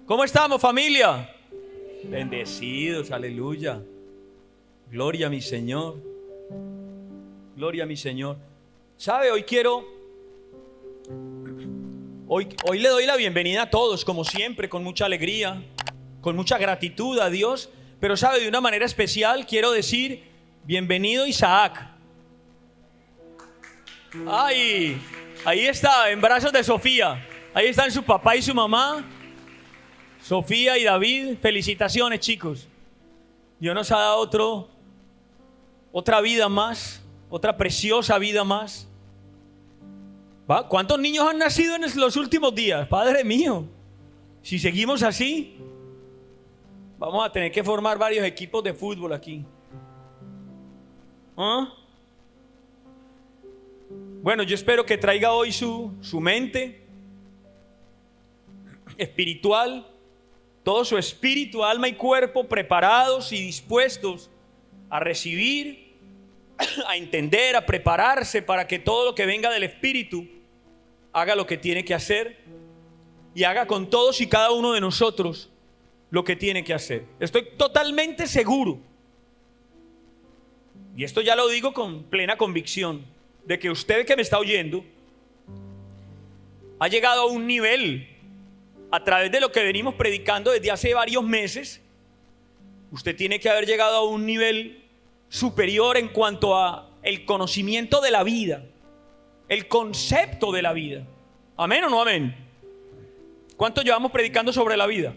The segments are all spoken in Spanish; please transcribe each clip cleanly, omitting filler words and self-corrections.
¿Cómo estamos, familia? Bendecidos, aleluya. Gloria a mi Señor. Gloria a mi Señor. ¿Sabe? Hoy le doy la bienvenida a todos, como siempre, con mucha alegría, con mucha gratitud a Dios. Pero sabe, de una manera especial quiero decir, bienvenido Isaac. Ay, ahí está, en brazos de Sofía. Ahí están su papá y su mamá, Sofía y David. Felicitaciones, chicos. Dios nos ha dado otra vida más, otra preciosa vida más. ¿Va? ¿Cuántos niños han nacido en los últimos días? Padre mío, si seguimos así, vamos a tener que formar varios equipos de fútbol aquí. ¿Ah? Bueno, yo espero que traiga hoy su mente espiritual, todo su espíritu, alma y cuerpo preparados y dispuestos a recibir, a entender, a prepararse para que todo lo que venga del Espíritu haga lo que tiene que hacer y haga con todos y cada uno de nosotros lo que tiene que hacer. Estoy totalmente seguro, y esto ya lo digo con plena convicción, de que usted que me está oyendo ha llegado a un nivel a través de lo que venimos predicando desde hace varios meses. Usted tiene que haber llegado a un nivel superior en cuanto a el conocimiento de la vida, el concepto de la vida. ¿Amén o no amén? ¿Cuánto llevamos predicando sobre la vida?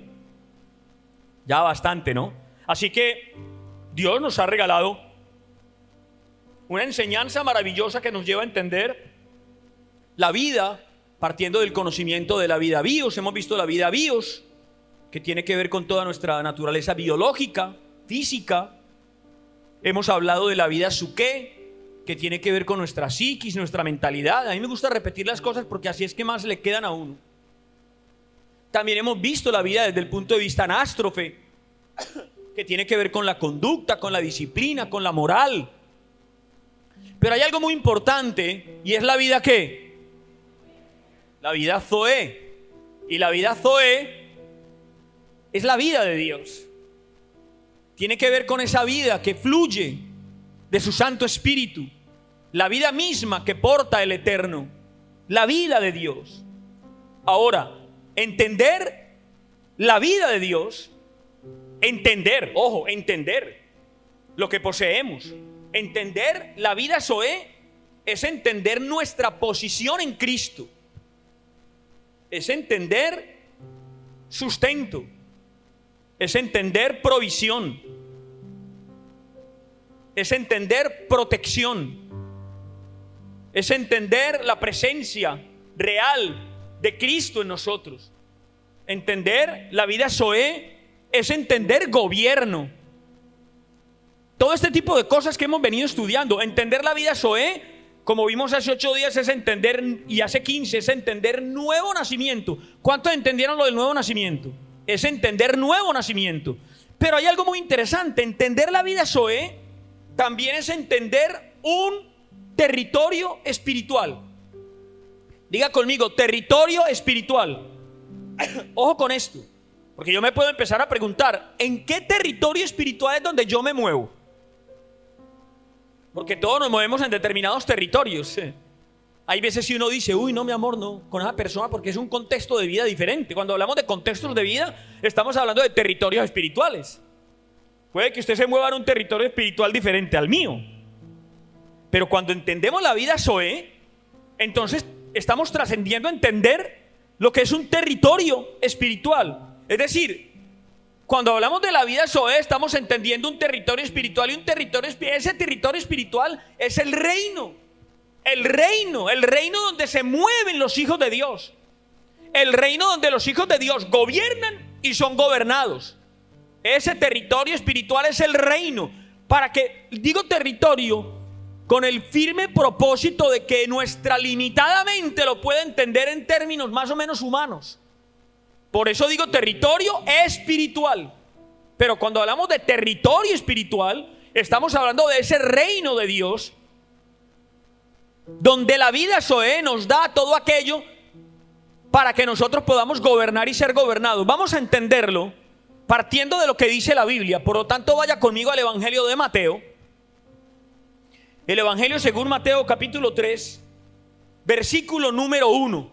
Ya bastante, ¿no? Así que Dios nos ha regalado una enseñanza maravillosa que nos lleva a entender la vida partiendo del conocimiento de la vida bios. Hemos visto la vida bios, que tiene que ver con toda nuestra naturaleza biológica, física. Hemos hablado de la vida psuké, que tiene que ver con nuestra psiquis, nuestra mentalidad. A mí me gusta repetir las cosas porque así es que más le quedan a uno. También hemos visto la vida desde el punto de vista anástrofe, que tiene que ver con la conducta, con la disciplina, con la moral. Pero hay algo muy importante, y es la vida ¿qué? La vida zoé. Y la vida zoé es la vida de Dios. Tiene que ver con esa vida que fluye de su Santo Espíritu, la vida misma que porta el Eterno, la vida de Dios. Ahora, entender la vida de Dios, entender lo que poseemos, entender la vida zoé, es entender nuestra posición en Cristo, es entender sustento, es entender provisión, es entender protección, es entender la presencia real de Cristo en nosotros. Entender la vida zoé es entender gobierno. Todo este tipo de cosas que hemos venido estudiando. Entender la vida zoé, como vimos hace 8 días, es entender, y hace 15, es entender nuevo nacimiento. ¿Cuántos entendieron lo del nuevo nacimiento? Es entender nuevo nacimiento. Pero hay algo muy interesante. Entender la vida zoé también es entender un territorio espiritual. Diga conmigo, territorio espiritual. Ojo con esto, porque yo me puedo empezar a preguntar, ¿en qué territorio espiritual es donde yo me muevo? Porque todos nos movemos en determinados territorios. Hay veces si uno dice, uy, no, mi amor, no, con esa persona, porque es un contexto de vida diferente. Cuando hablamos de contextos de vida, estamos hablando de territorios espirituales. Puede que usted se mueva en un territorio espiritual diferente al mío. Pero cuando entendemos la vida zoé, entonces estamos trascendiendo a entender lo que es un territorio espiritual. Es decir, cuando hablamos de la vida zoé, estamos entendiendo un territorio espiritual, y ese territorio espiritual es el reino donde se mueven los hijos de Dios, el reino donde los hijos de Dios gobiernan y son gobernados. Ese territorio espiritual es el reino. Para que, digo territorio, con el firme propósito de que nuestra limitada mente lo pueda entender en términos más o menos humanos. Por eso digo territorio espiritual. Pero cuando hablamos de territorio espiritual, estamos hablando de ese reino de Dios, donde la vida zoé nos da todo aquello para que nosotros podamos gobernar y ser gobernados. Vamos a entenderlo partiendo de lo que dice la Biblia. Por lo tanto, vaya conmigo al Evangelio de Mateo. El Evangelio según Mateo capítulo 3, versículo número 1.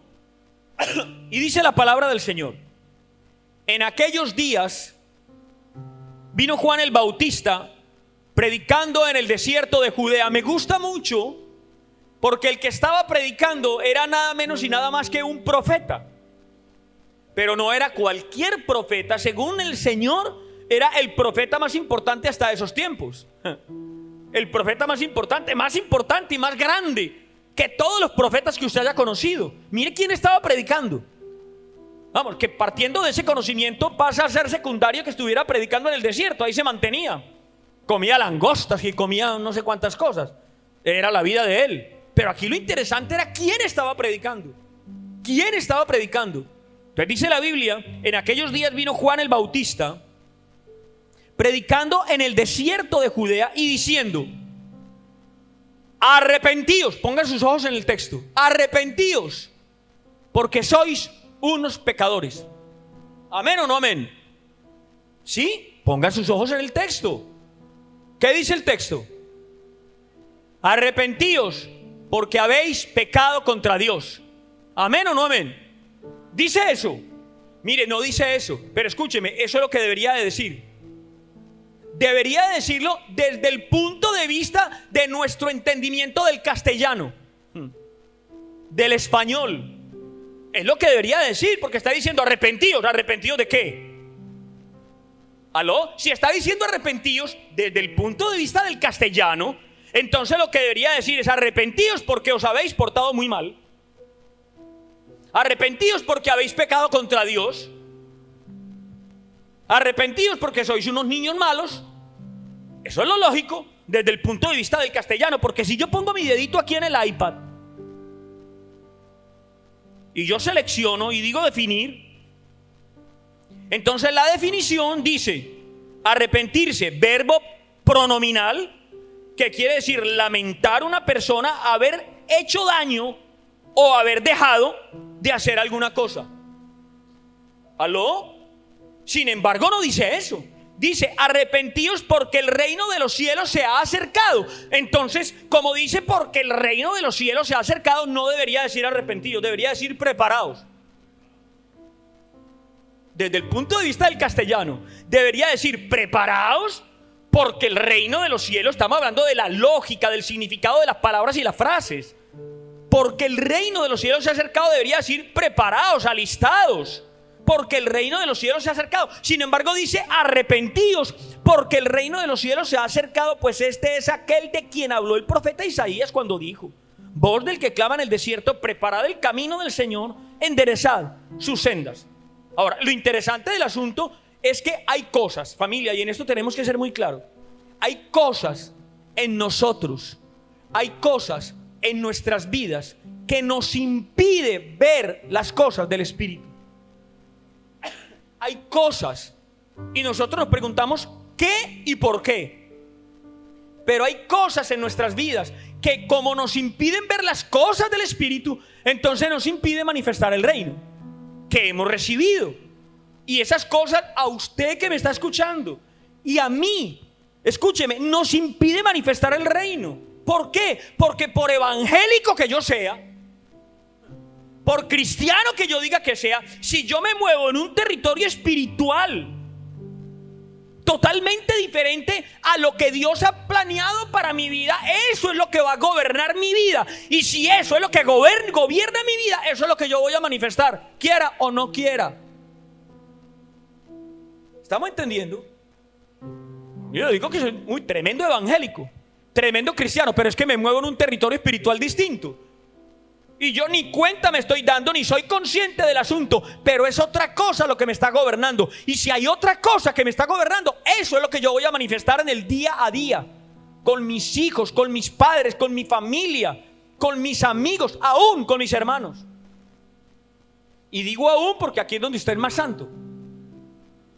Y dice la palabra del Señor: en aquellos días vino Juan el Bautista predicando en el desierto de Judea. Me gusta mucho porque el que estaba predicando era nada menos y nada más que un profeta. Pero no era cualquier profeta. Según el Señor, era el profeta más importante hasta esos tiempos. El profeta más importante y más grande que todos los profetas que usted haya conocido. Mire quién estaba predicando. Vamos, que partiendo de ese conocimiento pasa a ser secundario que estuviera predicando en el desierto. Ahí se mantenía. Comía langostas y comía no sé cuántas cosas. Era la vida de él. Pero aquí lo interesante era quién estaba predicando. ¿Quién estaba predicando? Entonces dice la Biblia: en aquellos días vino Juan el Bautista predicando en el desierto de Judea y diciendo: arrepentíos. Pongan sus ojos en el texto. Arrepentíos, porque sois unos pecadores. ¿Amén o no amén? ¿Sí? Pongan sus ojos en el texto. ¿Qué dice el texto? Arrepentíos, porque habéis pecado contra Dios. ¿Amén o no amén? ¿Dice eso? Mire, no dice eso, pero escúcheme, eso es lo que debería de decir. Debería de decirlo desde el punto de vista de nuestro entendimiento del castellano, del español. Es lo que debería decir, porque está diciendo arrepentidos. ¿Arrepentidos de qué? ¿Aló? Si está diciendo arrepentidos desde el punto de vista del castellano, entonces lo que debería decir es arrepentidos porque os habéis portado muy mal. Arrepentidos porque habéis pecado contra Dios. Arrepentidos porque sois unos niños malos. Eso es lo lógico desde el punto de vista del castellano. Porque si yo pongo mi dedito aquí en el iPad y yo selecciono y digo definir, entonces la definición dice arrepentirse, verbo pronominal, que quiere decir lamentar una persona haber hecho daño o haber dejado de hacer alguna cosa. ¿Aló? Sin embargo, no dice eso. Dice arrepentíos porque el reino de los cielos se ha acercado. Entonces, como dice porque el reino de los cielos se ha acercado, no debería decir arrepentidos, debería decir preparados. Desde el punto de vista del castellano, debería decir preparados porque el reino de los cielos, estamos hablando de la lógica, del significado de las palabras y las frases. Porque el reino de los cielos se ha acercado, debería decir preparados, alistados. Porque el reino de los cielos se ha acercado. Sin embargo dice arrepentíos porque el reino de los cielos se ha acercado. Pues este es aquel de quien habló el profeta Isaías cuando dijo: voz del que clama en el desierto, preparad el camino del Señor, enderezad sus sendas. Ahora, lo interesante del asunto es que hay cosas, familia, y en esto tenemos que ser muy claros. Hay cosas en nosotros, hay cosas en nuestras vidas que nos impide ver las cosas del Espíritu. Hay cosas y nosotros nos preguntamos ¿qué y por qué? Pero hay cosas en nuestras vidas que, como nos impiden ver las cosas del Espíritu, entonces nos impide manifestar el reino que hemos recibido. Y esas cosas a usted que me está escuchando y a mí, escúcheme, nos impide manifestar el reino. ¿Por qué? Porque por evangélico que yo sea, por cristiano que yo diga que sea, si yo me muevo en un territorio espiritual totalmente diferente a lo que Dios ha planeado para mi vida, eso es lo que va a gobernar mi vida. Y si eso es lo que gobierna mi vida, eso es lo que yo voy a manifestar, quiera o no quiera. ¿Estamos entendiendo? Yo digo que soy muy tremendo evangélico, tremendo cristiano, pero es que me muevo en un territorio espiritual distinto. Y yo ni cuenta me estoy dando, ni soy consciente del asunto, pero es otra cosa lo que me está gobernando. Y si hay otra cosa que me está gobernando, eso es lo que yo voy a manifestar en el día a día, con mis hijos, con mis padres, con mi familia, con mis amigos, aún con mis hermanos. Y digo aún porque aquí es donde usted es más santo.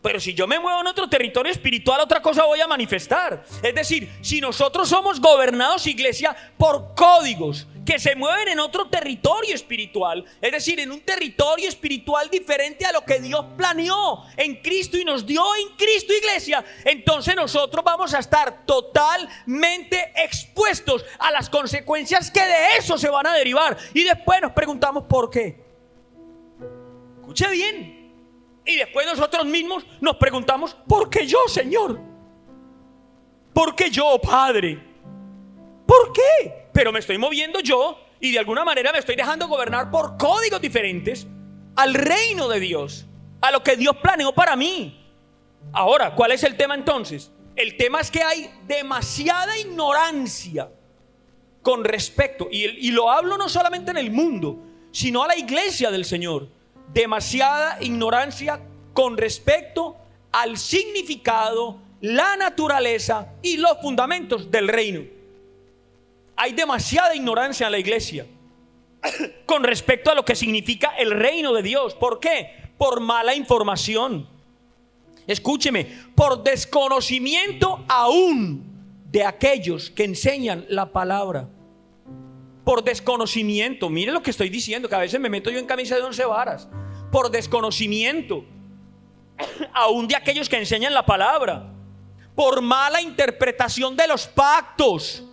Pero si yo me muevo en otro territorio espiritual, otra cosa voy a manifestar. Es decir, si nosotros somos gobernados, iglesia, por códigos que se mueven en otro territorio espiritual, es decir, en un territorio espiritual diferente a lo que Dios planeó en Cristo y nos dio en Cristo, iglesia, entonces nosotros vamos a estar totalmente expuestos a las consecuencias que de eso se van a derivar. Y después nos preguntamos ¿por qué? Escuche bien. Y después nosotros mismos nos preguntamos ¿por qué yo, Señor? ¿Por qué yo, Padre? ¿Por qué? Pero me estoy moviendo yo y de alguna manera me estoy dejando gobernar por códigos diferentes al reino de Dios, a lo que Dios planeó para mí. Ahora, ¿cuál es el tema entonces? El tema es que hay demasiada ignorancia con respecto, y lo hablo no solamente en el mundo, sino a la iglesia del Señor. Demasiada ignorancia con respecto al significado, la naturaleza y los fundamentos del reino. Hay demasiada ignorancia en la iglesia con respecto a lo que significa el reino de Dios. ¿Por qué? Por mala información. Escúcheme, por desconocimiento aún de aquellos que enseñan la palabra. Por desconocimiento, mire lo que estoy diciendo, que a veces me meto yo en camisa de 11 varas. Por desconocimiento aún de aquellos que enseñan la palabra. Por mala interpretación de los pactos.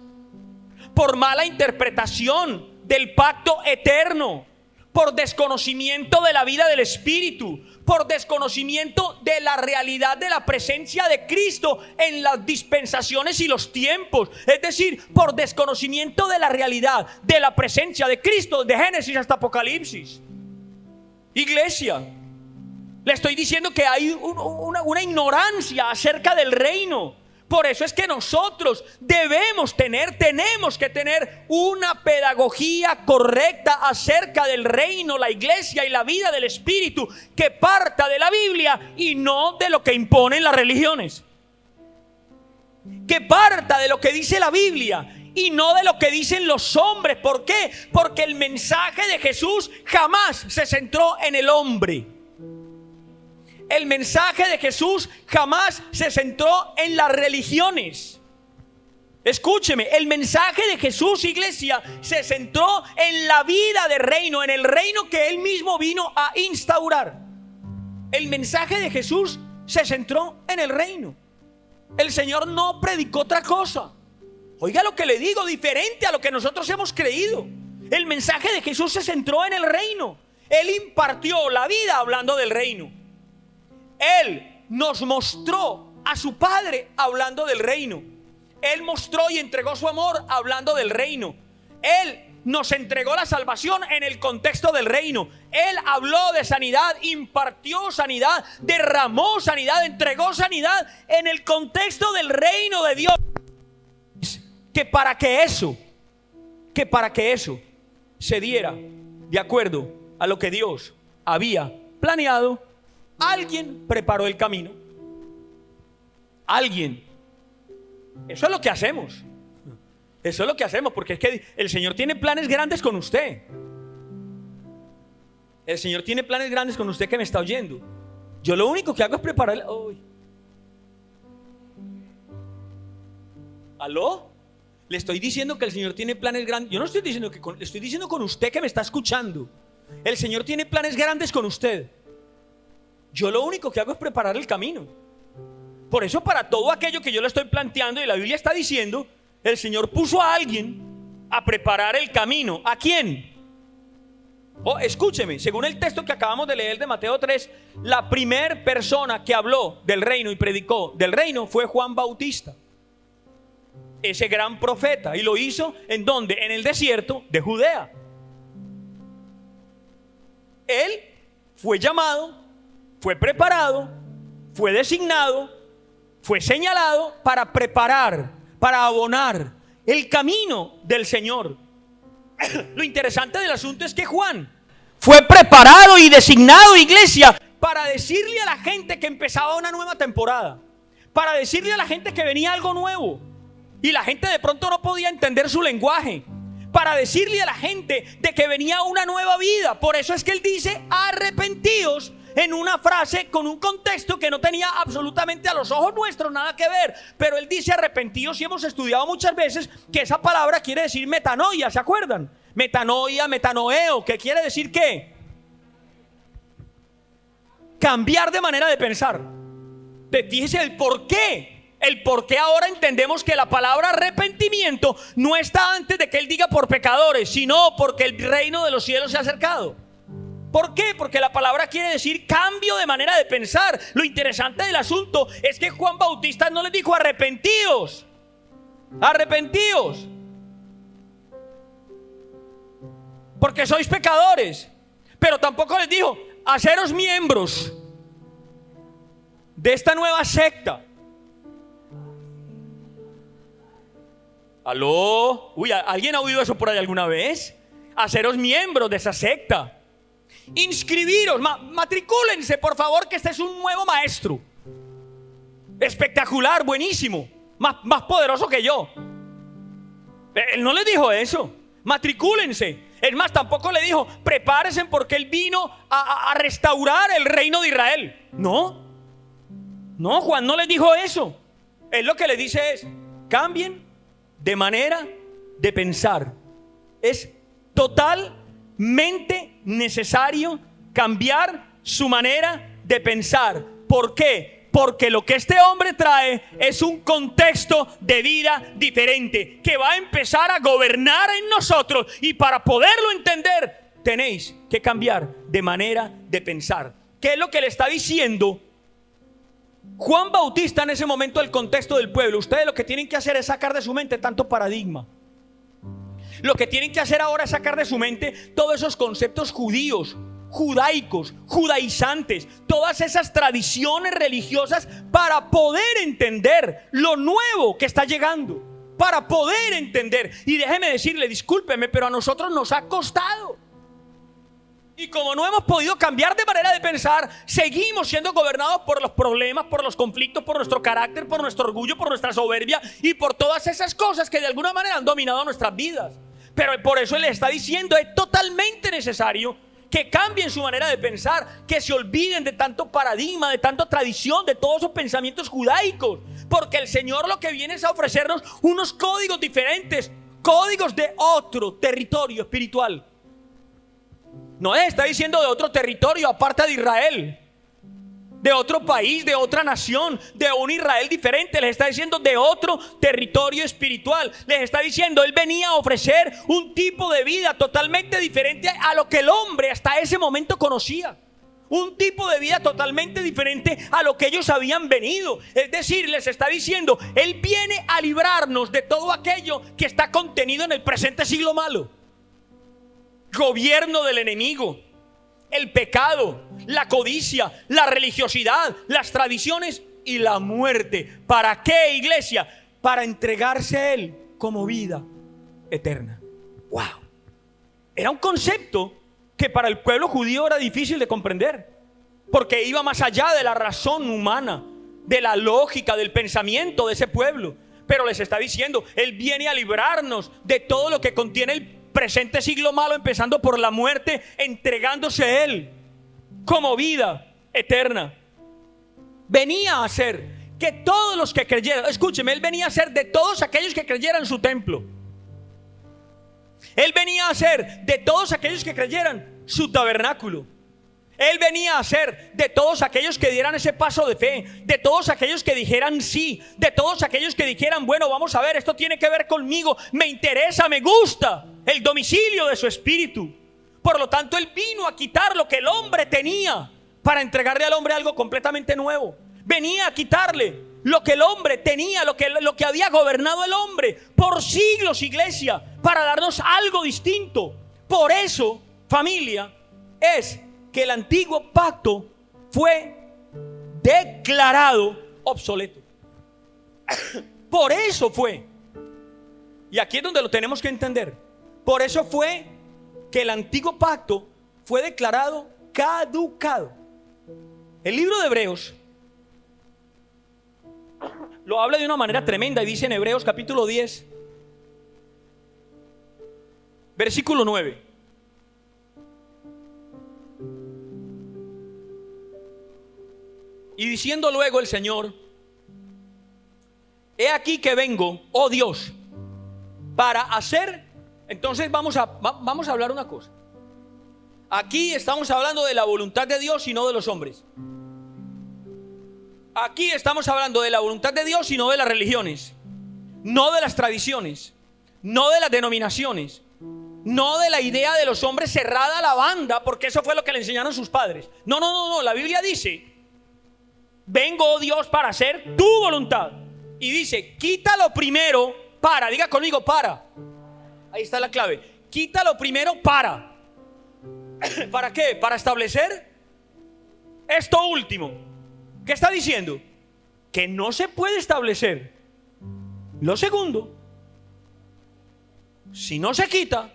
Por mala interpretación del pacto eterno. Por desconocimiento de la vida del Espíritu. Por desconocimiento de la realidad de la presencia de Cristo en las dispensaciones y los tiempos. Es decir, por desconocimiento de la realidad de la presencia de Cristo, de Génesis hasta Apocalipsis. Iglesia, le estoy diciendo que hay una ignorancia acerca del reino. Por eso es que nosotros tenemos que tener una pedagogía correcta acerca del reino, la iglesia y la vida del Espíritu, que parta de la Biblia y no de lo que imponen las religiones. Que parta de lo que dice la Biblia y no de lo que dicen los hombres. ¿Por qué? Porque el mensaje de Jesús jamás se centró en el hombre. El mensaje de Jesús jamás se centró en las religiones. Escúcheme, el mensaje de Jesús, iglesia, se centró en la vida de reino, en el reino que Él mismo vino a instaurar. El mensaje de Jesús se centró en el reino. El Señor no predicó otra cosa. Oiga lo que le digo, diferente a lo que nosotros hemos creído. El mensaje de Jesús se centró en el reino. Él impartió la vida hablando del reino. Él nos mostró a su Padre hablando del reino. Él mostró y entregó su amor hablando del reino. Él nos entregó la salvación en el contexto del reino. Él habló de sanidad, impartió sanidad, derramó sanidad, entregó sanidad en el contexto del reino de Dios. Que para que eso se diera de acuerdo a lo que Dios había planeado, alguien preparó el camino. Alguien. Eso es lo que hacemos. Eso es lo que hacemos, porque es que el Señor tiene planes grandes con usted. El Señor tiene planes grandes con usted que me está oyendo. Yo lo único que hago es preparar. ¿Aló? Le estoy diciendo que el Señor tiene planes grandes. Yo no estoy diciendo que le estoy diciendo con usted que me está escuchando. El Señor tiene planes grandes con usted. Yo lo único que hago es preparar el camino. Por eso, para todo aquello que yo le estoy planteando y la Biblia está diciendo, el Señor puso a alguien a preparar el camino. ¿A quién? Escúcheme, según el texto que acabamos de leer de Mateo 3, la primer persona que habló del reino y predicó del reino fue Juan Bautista, ese gran profeta. Y lo hizo ¿en dónde? En el desierto de Judea. Él fue llamado, fue preparado, fue designado, fue señalado para preparar, para abonar el camino del Señor. Lo interesante del asunto es que Juan fue preparado y designado, iglesia, para decirle a la gente que empezaba una nueva temporada, para decirle a la gente que venía algo nuevo y la gente de pronto no podía entender su lenguaje, para decirle a la gente de que venía una nueva vida. Por eso es que él dice: arrepentíos en una frase con un contexto que no tenía absolutamente a los ojos nuestros nada que ver. Pero él dice arrepentidos y hemos estudiado muchas veces que esa palabra quiere decir metanoia, ¿se acuerdan? Metanoia, metanoeo, ¿qué quiere decir qué? Cambiar de manera de pensar. Fíjese el por qué. El por qué ahora entendemos que la palabra arrepentimiento no está antes de que él diga por pecadores, sino porque el reino de los cielos se ha acercado. ¿Por qué? Porque la palabra quiere decir cambio de manera de pensar. Lo interesante del asunto es que Juan Bautista no les dijo arrepentidos, arrepentidos, porque sois pecadores. Pero tampoco les dijo haceros miembros de esta nueva secta. ¿Aló? Uy, ¿alguien ha oído eso por ahí alguna vez? Haceros miembros de esa secta. Inscribiros, matricúlense por favor, que este es un nuevo maestro. Espectacular, buenísimo, más poderoso que yo. Él no les dijo eso. Matricúlense. Es más, tampoco le dijo prepárense porque él vino a restaurar el reino de Israel. No, Juan no les dijo eso. Él lo que le dice es cambien de manera de pensar. Es totalmente necesario cambiar su manera de pensar. ¿Por qué? Porque lo que este hombre trae es un contexto de vida diferente que va a empezar a gobernar en nosotros, y para poderlo entender tenéis que cambiar de manera de pensar. ¿Qué es lo que le está diciendo Juan Bautista en ese momento del contexto del pueblo? Ustedes lo que tienen que hacer es sacar de su mente tanto paradigma. Lo que tienen que hacer ahora es sacar de su mente todos esos conceptos judíos, judaicos, judaizantes, todas esas tradiciones religiosas, para poder entender lo nuevo que está llegando, para poder entender. Y déjeme decirle, discúlpeme, pero a nosotros nos ha costado. Y como no hemos podido cambiar de manera de pensar, seguimos siendo gobernados por los problemas, por los conflictos, por nuestro carácter, por nuestro orgullo, por nuestra soberbia y por todas esas cosas que de alguna manera han dominado nuestras vidas. Pero por eso él le está diciendo, es totalmente necesario que cambien su manera de pensar, que se olviden de tanto paradigma, de tanta tradición, de todos esos pensamientos judaicos, porque el Señor lo que viene es a ofrecernos unos códigos diferentes, códigos de otro territorio espiritual. No les está diciendo de otro territorio aparte de Israel, de otro país, de otra nación, de un Israel diferente. Les está diciendo de otro territorio espiritual. Les está diciendo, él venía a ofrecer un tipo de vida totalmente diferente a lo que el hombre hasta ese momento conocía. Un tipo de vida totalmente diferente a lo que ellos habían venido. Es decir, les está diciendo, él viene a librarnos de todo aquello que está contenido en el presente siglo malo. Gobierno del enemigo, el pecado, la codicia, la religiosidad, las tradiciones y la muerte. ¿Para qué, iglesia? Para entregarse a él como vida eterna. ¡Wow! Era un concepto que para el pueblo judío era difícil de comprender, porque iba más allá de la razón humana, de la lógica, del pensamiento de ese pueblo. Pero les está diciendo, él viene a librarnos de todo lo que contiene el presente siglo malo, empezando por la muerte, entregándose a él como vida eterna. Venía a hacer que todos los que creyeran, escúcheme, él venía a hacer de todos aquellos que creyeran su templo. Él venía a hacer de todos aquellos que creyeran su tabernáculo. Él venía a hacer de todos aquellos que dieran ese paso de fe, de todos aquellos que dijeran sí, de todos aquellos que dijeran, bueno, vamos a ver, esto tiene que ver conmigo, me interesa, me gusta el domicilio de su espíritu. Por lo tanto, él vino a quitar lo que el hombre tenía para entregarle al hombre algo completamente nuevo. Venía a quitarle lo que el hombre tenía, lo que había gobernado el hombre por siglos, iglesia, para darnos algo distinto. Por eso, familia, es que el antiguo pacto fue declarado obsoleto. Por eso fue, y aquí es donde lo tenemos que entender, por eso fue que el antiguo pacto fue declarado caducado. El libro de Hebreos lo habla de una manera tremenda y dice en Hebreos capítulo 10, versículo 9: Y diciendo luego el Señor: he aquí que vengo, oh Dios, para hacer. Entonces vamos a hablar una cosa. Aquí estamos hablando de la voluntad de Dios y no de los hombres. Aquí estamos hablando de la voluntad de Dios y no de las religiones, no de las tradiciones, no de las denominaciones, no de la idea de los hombres cerrada a la banda, porque eso fue lo que le enseñaron sus padres. No, la Biblia dice: vengo, oh Dios, para hacer tu voluntad. Y dice: quítalo primero para. Diga conmigo: para. Ahí está la clave. Quítalo primero para. ¿Para qué? Para establecer esto último. ¿Qué está diciendo? Que no se puede establecer lo segundo si no se quita.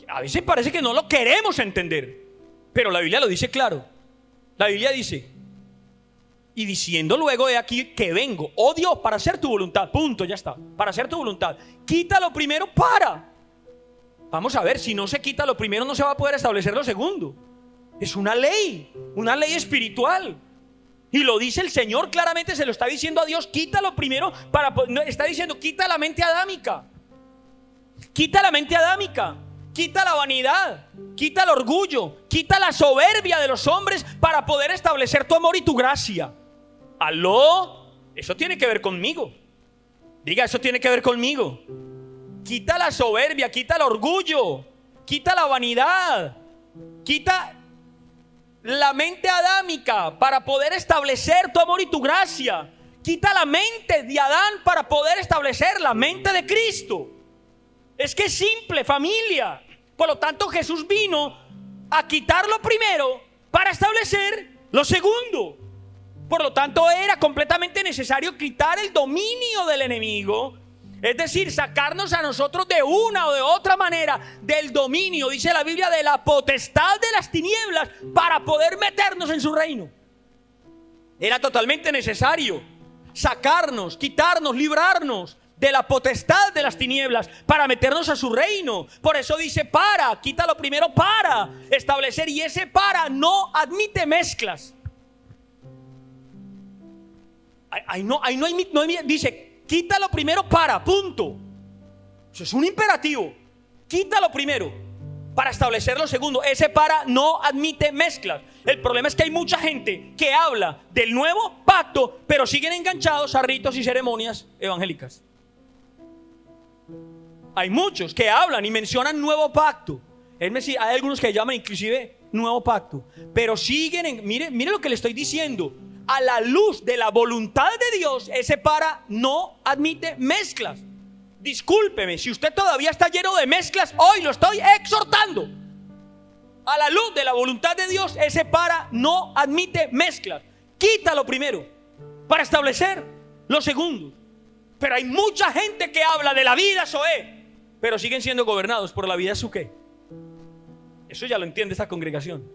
A veces parece que no lo queremos entender, pero la Biblia lo dice claro. La Biblia dice: y diciendo luego, he aquí que vengo, oh Dios, para hacer tu voluntad. Punto, ya está. Para hacer tu voluntad. Quítalo primero para. Vamos a ver, si no se quita lo primero, no se va a poder establecer lo segundo. Es una ley espiritual. Y lo dice el Señor claramente, se lo está diciendo a Dios: quítalo primero para. Está diciendo: quita la mente adámica. Quita la mente adámica. Quita la vanidad, quita el orgullo, quita la soberbia de los hombres para poder establecer tu amor y tu gracia. ¿Aló? Eso tiene que ver conmigo. Diga: eso tiene que ver conmigo. Quita la soberbia, quita el orgullo, quita la vanidad, quita la mente adámica para poder establecer tu amor y tu gracia. Quita la mente de Adán para poder establecer la mente de Cristo. Es que es simple, familia. Por lo tanto, Jesús vino a quitar lo primero para establecer lo segundo. Por lo tanto, era completamente necesario quitar el dominio del enemigo. Es decir, sacarnos a nosotros de una o de otra manera del dominio, dice la Biblia, de la potestad de las tinieblas, para poder meternos en su reino. Era totalmente necesario sacarnos, quitarnos, librarnos de la potestad de las tinieblas para meternos a su reino. Por eso dice: para, quítalo primero para establecer. Y ese para no admite mezclas. Ahí no hay, dice: quítalo primero para, punto. Eso es un imperativo. Quítalo primero para establecer lo segundo. Ese para no admite mezclas. El problema es que hay mucha gente que habla del nuevo pacto, pero siguen enganchados a ritos y ceremonias evangélicas. Hay muchos que hablan y mencionan nuevo pacto. Es decir, hay algunos que llaman inclusive nuevo pacto, pero siguen mire lo que le estoy diciendo. A la luz de la voluntad de Dios, ese para no admite mezclas. Discúlpeme, si usted todavía está lleno de mezclas, hoy lo estoy exhortando. A la luz de la voluntad de Dios, ese para no admite mezclas. Quítalo primero para establecer lo segundo. Pero hay mucha gente que habla de la vida Zoé, pero siguen siendo gobernados por la vida Suqué. Eso ya lo entiende esta congregación.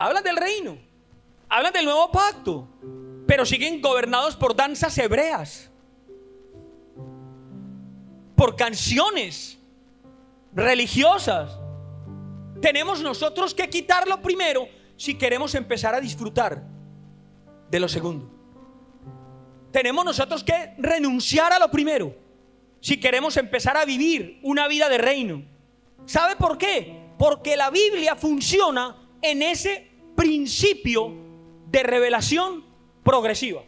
Hablan del reino, hablan del nuevo pacto, pero siguen gobernados por danzas hebreas, por canciones religiosas. Tenemos nosotros que quitarlo primero si queremos empezar a disfrutar de lo segundo. Tenemos nosotros que renunciar a lo primero si queremos empezar a vivir una vida de reino. ¿Sabe por qué? Porque la Biblia funciona en ese principio de revelación progresiva.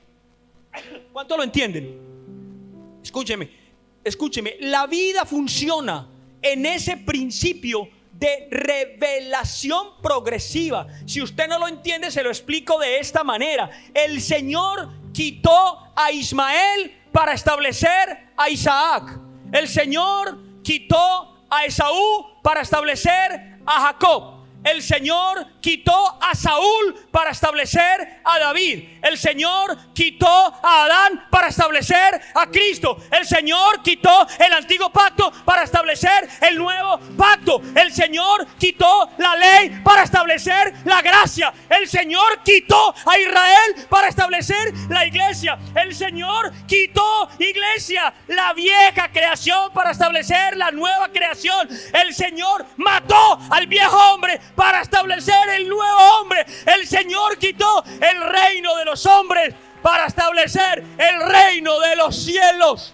¿Cuánto lo entienden? Escúcheme. La vida funciona en ese principio de revelación progresiva. Si usted no lo entiende, se lo explico de esta manera. El Señor quitó a Ismael para establecer a Isaac. El Señor quitó a Esaú para establecer a Jacob. el Señor quitó a Saúl para establecer a David. El Señor quitó a Adán para establecer a Cristo. El Señor quitó el antiguo pacto para establecer el nuevo pacto. El Señor quitó la ley para establecer la gracia. El Señor quitó a Israel para establecer la iglesia. El Señor quitó, iglesia, la vieja creación para establecer la nueva creación. El Señor mató al viejo hombre para establecer el nuevo hombre. El Señor quitó el reino de los hombres para establecer el reino de los cielos.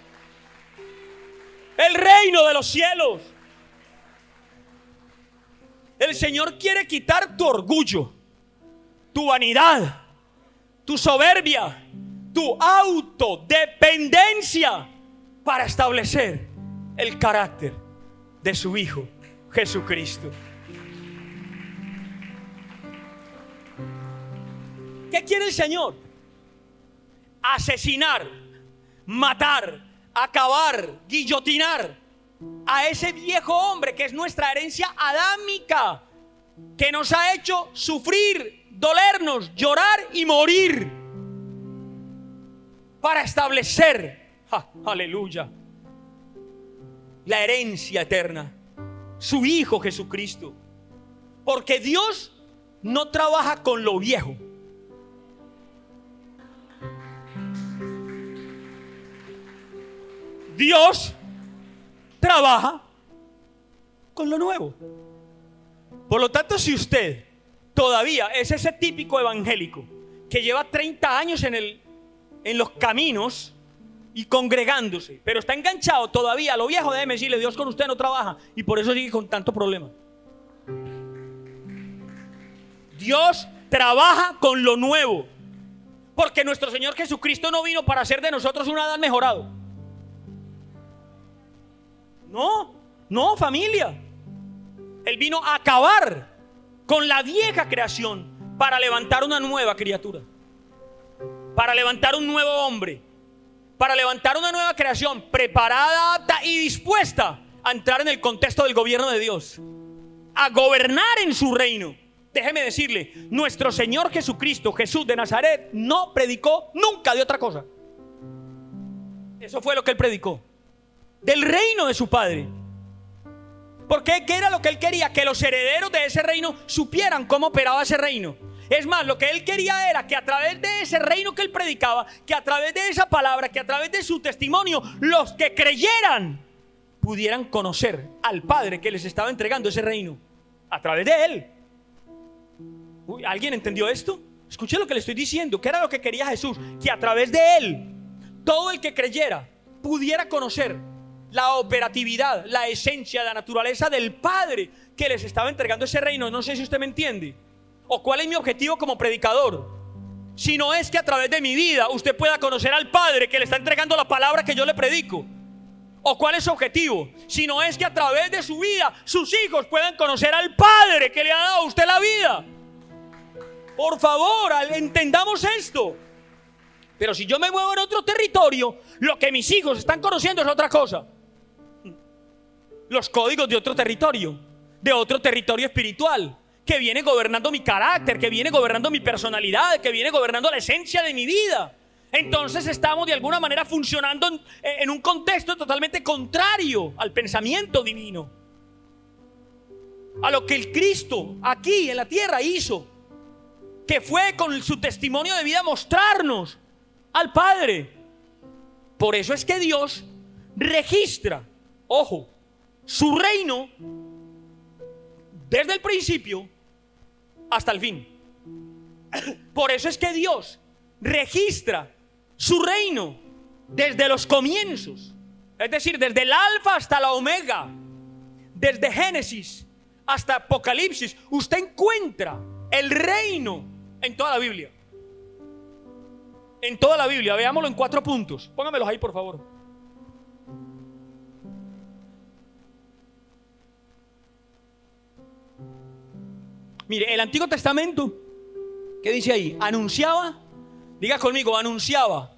El reino de los cielos. El Señor quiere quitar tu orgullo, tu vanidad, tu soberbia, tu autodependencia para establecer el carácter de su Hijo Jesucristo. ¿Qué quiere el Señor? Asesinar, matar, acabar, guillotinar a ese viejo hombre que es nuestra herencia adámica, que nos ha hecho sufrir, dolernos, llorar y morir para establecer, aleluya, la herencia eterna, su Hijo Jesucristo. Porque Dios no trabaja con lo viejo. Dios trabaja con lo nuevo. Por lo tanto, si usted todavía es ese típico evangélico que lleva 30 años en los caminos y congregándose, pero está enganchado todavía a lo viejo, déjeme decirle, Dios con usted no trabaja y por eso sigue con tanto problema. Dios trabaja con lo nuevo, porque nuestro Señor Jesucristo no vino para hacer de nosotros un Adán mejorado. No, familia. Él vino a acabar con la vieja creación para levantar una nueva criatura, para levantar un nuevo hombre, para levantar una nueva creación preparada, apta y dispuesta a entrar en el contexto del gobierno de Dios, a gobernar en su reino. Déjeme decirle, nuestro Señor Jesucristo, Jesús de Nazaret, no predicó nunca de otra cosa. Eso fue lo que Él predicó, del reino de su Padre. Porque ¿qué era lo que Él quería? Que los herederos de ese reino supieran cómo operaba ese reino. Es más, lo que Él quería era que a través de ese reino que Él predicaba, que a través de esa palabra, que a través de su testimonio, los que creyeran pudieran conocer al Padre que les estaba entregando ese reino a través de Él. ¿Alguien entendió esto? Escuché lo que le estoy diciendo, que era lo que quería Jesús, que a través de Él todo el que creyera pudiera conocer la operatividad, la esencia, la naturaleza del Padre que les estaba entregando ese reino. No sé si usted me entiende, o cuál es mi objetivo como predicador. Si no es que a través de mi vida usted pueda conocer al Padre que le está entregando la palabra que yo le predico. ¿O cuál es su objetivo? Si no es que a través de su vida sus hijos puedan conocer al Padre que le ha dado a usted la vida. Por favor, entendamos esto. Pero si yo me muevo en otro territorio, lo que mis hijos están conociendo es otra cosa. Los códigos de otro territorio espiritual, que viene gobernando mi carácter, que viene gobernando mi personalidad, que viene gobernando la esencia de mi vida. Entonces estamos de alguna manera funcionando en un contexto totalmente contrario al pensamiento divino, a lo que el Cristo aquí en la tierra hizo, que fue con su testimonio de vida mostrarnos al Padre. Por eso es que Dios registra, ojo, su reino desde el principio hasta el fin. Por eso es que Dios registra su reino desde los comienzos, es decir, desde el alfa hasta la omega, desde Génesis hasta Apocalipsis. Usted encuentra el reino en toda la Biblia. En toda la Biblia, veámoslo en 4 puntos. Póngamelos ahí, por favor. Mire, el Antiguo Testamento, ¿qué dice ahí? Anunciaba, diga conmigo, anunciaba.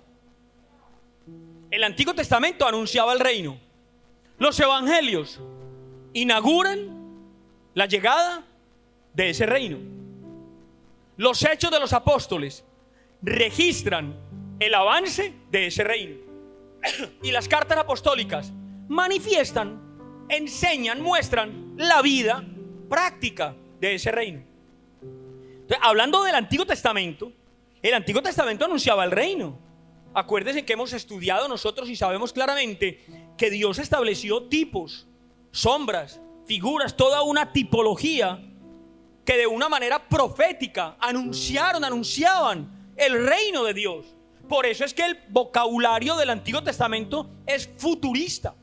El Antiguo Testamento anunciaba el reino. Los evangelios inauguran la llegada de ese reino. Los hechos de los apóstoles registran el avance de ese reino. Y las cartas apostólicas manifiestan, enseñan, muestran la vida práctica de ese reino. Entonces, hablando del Antiguo Testamento, el Antiguo Testamento anunciaba el reino. Acuérdense que hemos estudiado nosotros y sabemos claramente que Dios estableció tipos, sombras, figuras, toda una tipología que de una manera profética anunciaban el reino de Dios. Por eso es que el vocabulario del Antiguo Testamento es futurista.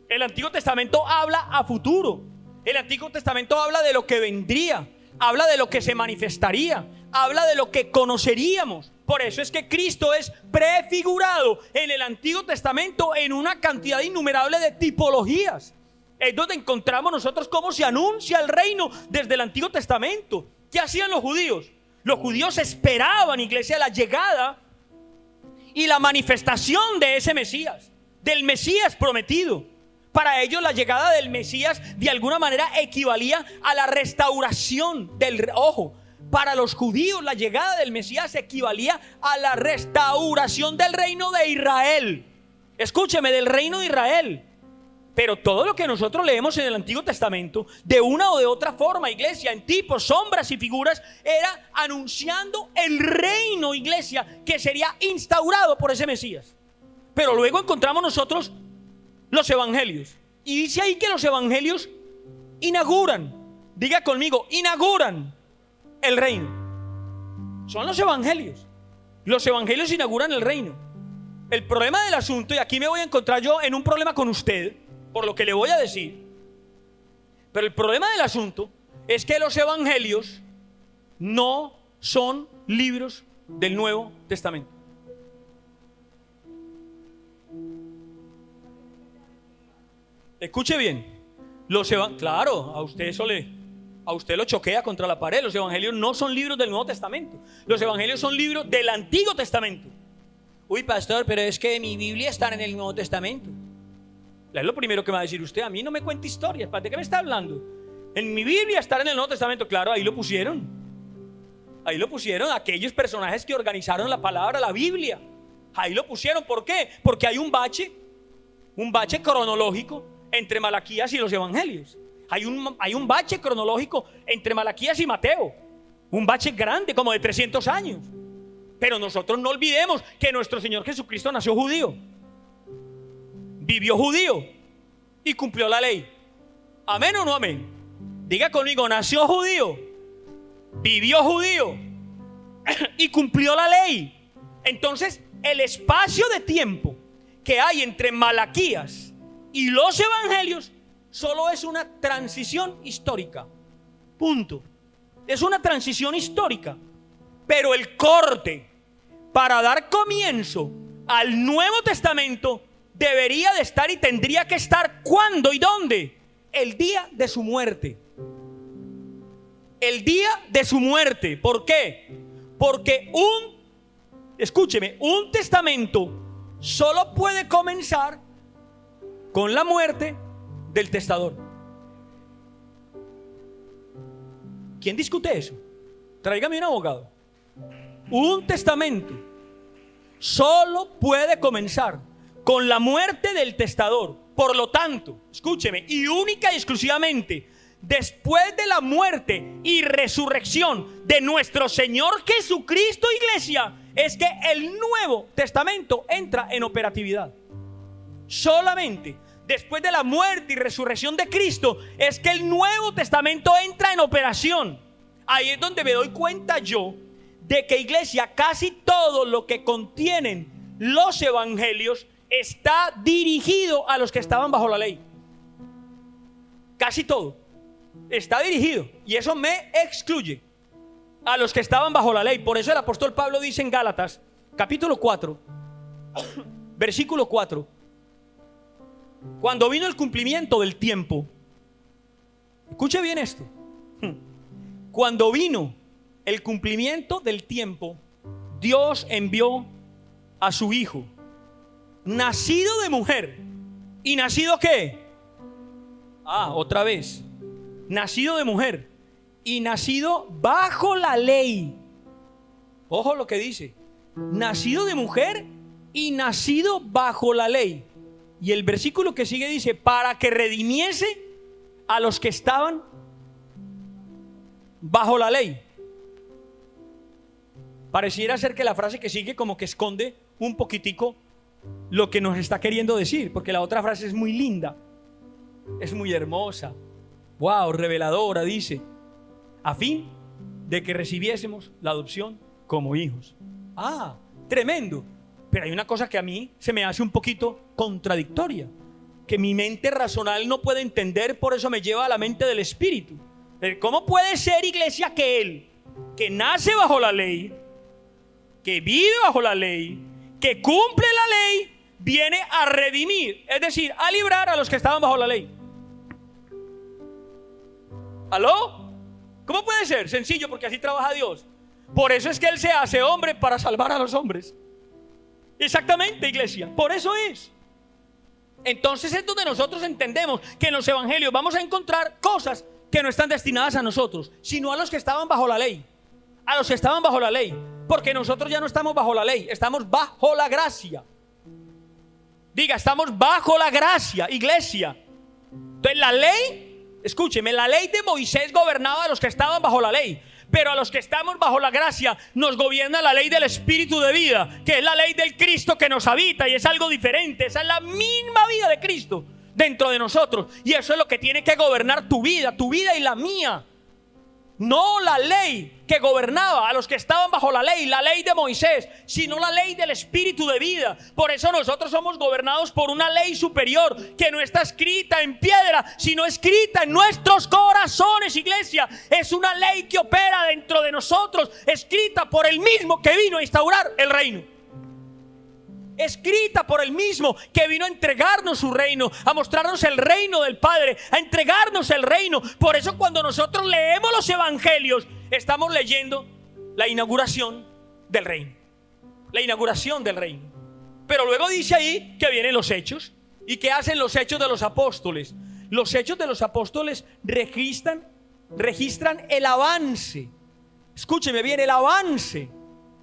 El Antiguo Testamento habla a futuro. El Antiguo Testamento habla de lo que vendría, habla de lo que se manifestaría, habla de lo que conoceríamos. Por eso es que Cristo es prefigurado en el Antiguo Testamento en una cantidad innumerable de tipologías. Es donde encontramos nosotros cómo se anuncia el reino desde el Antiguo Testamento. ¿Qué hacían los judíos? Los judíos esperaban, iglesia, la llegada y la manifestación de ese Mesías, del Mesías prometido. Para ellos la llegada del Mesías de alguna manera equivalía a la restauración del ojo. Para los judíos la llegada del Mesías equivalía a la restauración del reino de Israel. Escúcheme, del reino de Israel. Pero todo lo que nosotros leemos en el Antiguo Testamento, de una o de otra forma, iglesia, en tipos, sombras y figuras, era anunciando el reino, iglesia, que sería instaurado por ese Mesías. Pero luego encontramos nosotros los evangelios. Y dice ahí que los evangelios inauguran, diga conmigo, inauguran el reino. Son los evangelios. Los evangelios inauguran el reino. El problema del asunto, y aquí me voy a encontrar yo en un problema con usted, por lo que le voy a decir, pero el problema del asunto es que los evangelios no son libros del Nuevo Testamento. Escuche bien, claro, a usted lo choquea contra la pared. Los evangelios no son libros del Nuevo Testamento. Los evangelios son libros del Antiguo Testamento. Uy, pastor, pero es que mi Biblia está en el Nuevo Testamento. Es lo primero que me va a decir usted. A mí no me cuente historias. ¿De qué me está hablando? En mi Biblia está en el Nuevo Testamento. Claro, ahí lo pusieron. Ahí lo pusieron aquellos personajes que organizaron la palabra, la Biblia. Ahí lo pusieron. ¿Por qué? Porque hay un bache cronológico entre Malaquías y los evangelios. Hay un bache cronológico entre Malaquías y Mateo. Un bache grande, como de 300 años. Pero nosotros no olvidemos que nuestro Señor Jesucristo nació judío, vivió judío y cumplió la ley. ¿Amén o no amén? Diga conmigo, nació judío, vivió judío y cumplió la ley. Entonces, el espacio de tiempo que hay entre Malaquías y los evangelios solo es una transición histórica. Punto. Es una transición histórica. Pero el corte para dar comienzo al Nuevo Testamento debería de estar y tendría que estar ¿cuándo y dónde? El día de su muerte. El día de su muerte. ¿Por qué? Porque escúcheme, un testamento solo puede comenzar con la muerte del testador. ¿Quién discute eso? Tráigame un abogado. Un testamento solo puede comenzar con la muerte del testador. Por lo tanto, escúcheme, y única y exclusivamente después de la muerte y resurrección de nuestro Señor Jesucristo, iglesia, es que el Nuevo Testamento entra en operatividad. Solamente después de la muerte y resurrección de Cristo es que el Nuevo Testamento entra en operación. Ahí es donde me doy cuenta yo de que, iglesia, casi todo lo que contienen los evangelios está dirigido a los que estaban bajo la ley. Casi todo está dirigido, y eso me excluye, a los que estaban bajo la ley. Por eso el apóstol Pablo dice en Gálatas capítulo 4 versículo 4: cuando vino el cumplimiento del tiempo, escuche bien esto, cuando vino el cumplimiento del tiempo, Dios envió a su Hijo, nacido de mujer. ¿Y nacido qué? Otra vez, nacido de mujer y nacido bajo la ley. Ojo lo que dice, nacido de mujer y nacido bajo la ley. Y el versículo que sigue dice, para que redimiese a los que estaban bajo la ley. Pareciera ser que la frase que sigue como que esconde un poquitico lo que nos está queriendo decir, porque la otra frase es muy linda, es muy hermosa, wow, reveladora, dice, a fin de que recibiésemos la adopción como hijos. Ah, tremendo. Pero hay una cosa que a mí se me hace un poquito contradictoria, que mi mente racional no puede entender, por eso me lleva a la mente del Espíritu. ¿Cómo puede ser, iglesia, que él, que nace bajo la ley, que vive bajo la ley, que cumple la ley, viene a redimir, es decir, a librar a los que estaban bajo la ley? ¿Aló? ¿Cómo puede ser? Sencillo, porque así trabaja Dios. Por eso es que Él se hace hombre para salvar a los hombres. Exactamente, iglesia, por eso es. Entonces es donde nosotros entendemos que en los evangelios vamos a encontrar cosas que no están destinadas a nosotros, sino a los que estaban bajo la ley. A los que estaban bajo la ley. Porque nosotros ya no estamos bajo la ley, estamos bajo la gracia. Diga, estamos bajo la gracia, iglesia. Entonces la ley, escúcheme, la ley de Moisés gobernaba a los que estaban bajo la ley, pero a los que estamos bajo la gracia nos gobierna la ley del Espíritu de vida, que es la ley del Cristo que nos habita, y es algo diferente. Esa es la misma vida de Cristo dentro de nosotros, y eso es lo que tiene que gobernar tu vida y la mía. No la ley que gobernaba a los que estaban bajo la ley de Moisés, sino la ley del Espíritu de vida. Por eso nosotros somos gobernados por una ley superior que no está escrita en piedra, sino escrita en nuestros corazones, iglesia. Es una ley que opera dentro de nosotros, escrita por el mismo que vino a instaurar el reino. Escrita por el mismo que vino a entregarnos su reino, a mostrarnos el reino del Padre, a entregarnos el reino. Por eso cuando nosotros leemos los evangelios, estamos leyendo la inauguración del reino. La inauguración del reino. Pero luego dice ahí que vienen los hechos. ¿Y qué hacen los hechos de los apóstoles? Los hechos de los apóstoles registran el avance. Escúcheme bien, el avance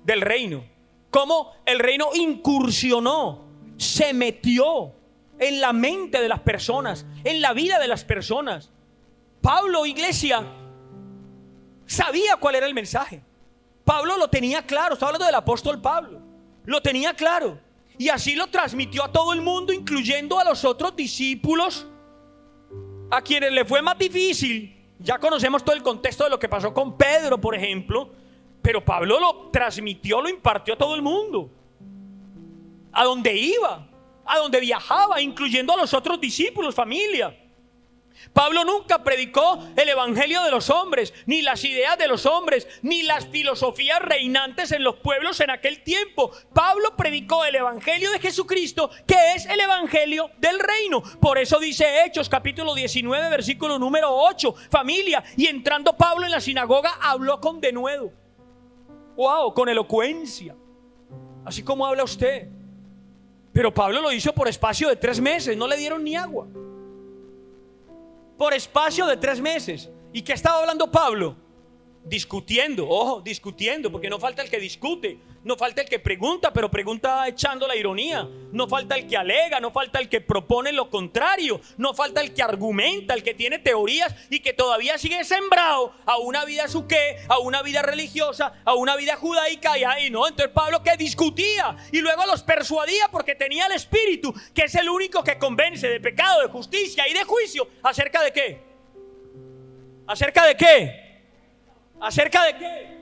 del reino. Cómo el reino incursionó, se metió en la mente de las personas, en la vida de las personas. Pablo, iglesia, sabía cuál era el mensaje. Pablo lo tenía claro. Estaba hablando del apóstol Pablo. Lo tenía claro. Y así lo transmitió a todo el mundo, incluyendo a los otros discípulos, a quienes le fue más difícil. Ya conocemos todo el contexto de lo que pasó con Pedro, por ejemplo. Pero Pablo lo transmitió, lo impartió a todo el mundo. A donde iba, a donde viajaba, incluyendo a los otros discípulos, familia. Pablo nunca predicó el evangelio de los hombres, ni las ideas de los hombres, ni las filosofías reinantes en los pueblos en aquel tiempo. Pablo predicó el evangelio de Jesucristo, que es el evangelio del reino. Por eso dice Hechos capítulo 19 versículo número 8, familia, y entrando Pablo en la sinagoga habló con denuedo. Wow, con elocuencia, así como habla usted. Pero Pablo lo hizo por espacio de 3 meses, no le dieron ni agua. Por espacio de 3 meses. ¿Y qué estaba hablando Pablo? Discutiendo, ojo, discutiendo, porque no falta el que discute, no falta el que pregunta, pero pregunta echando la ironía. No falta el que alega, no falta el que propone lo contrario, no falta el que argumenta, el que tiene teorías y que todavía sigue sembrado a una vida suqué, a una vida religiosa, a una vida judaica. Y no, entonces Pablo que discutía y luego los persuadía porque tenía el Espíritu, que es el único que convence de pecado, de justicia y de juicio. ¿Acerca de qué? ¿Acerca de qué? ¿Acerca de qué?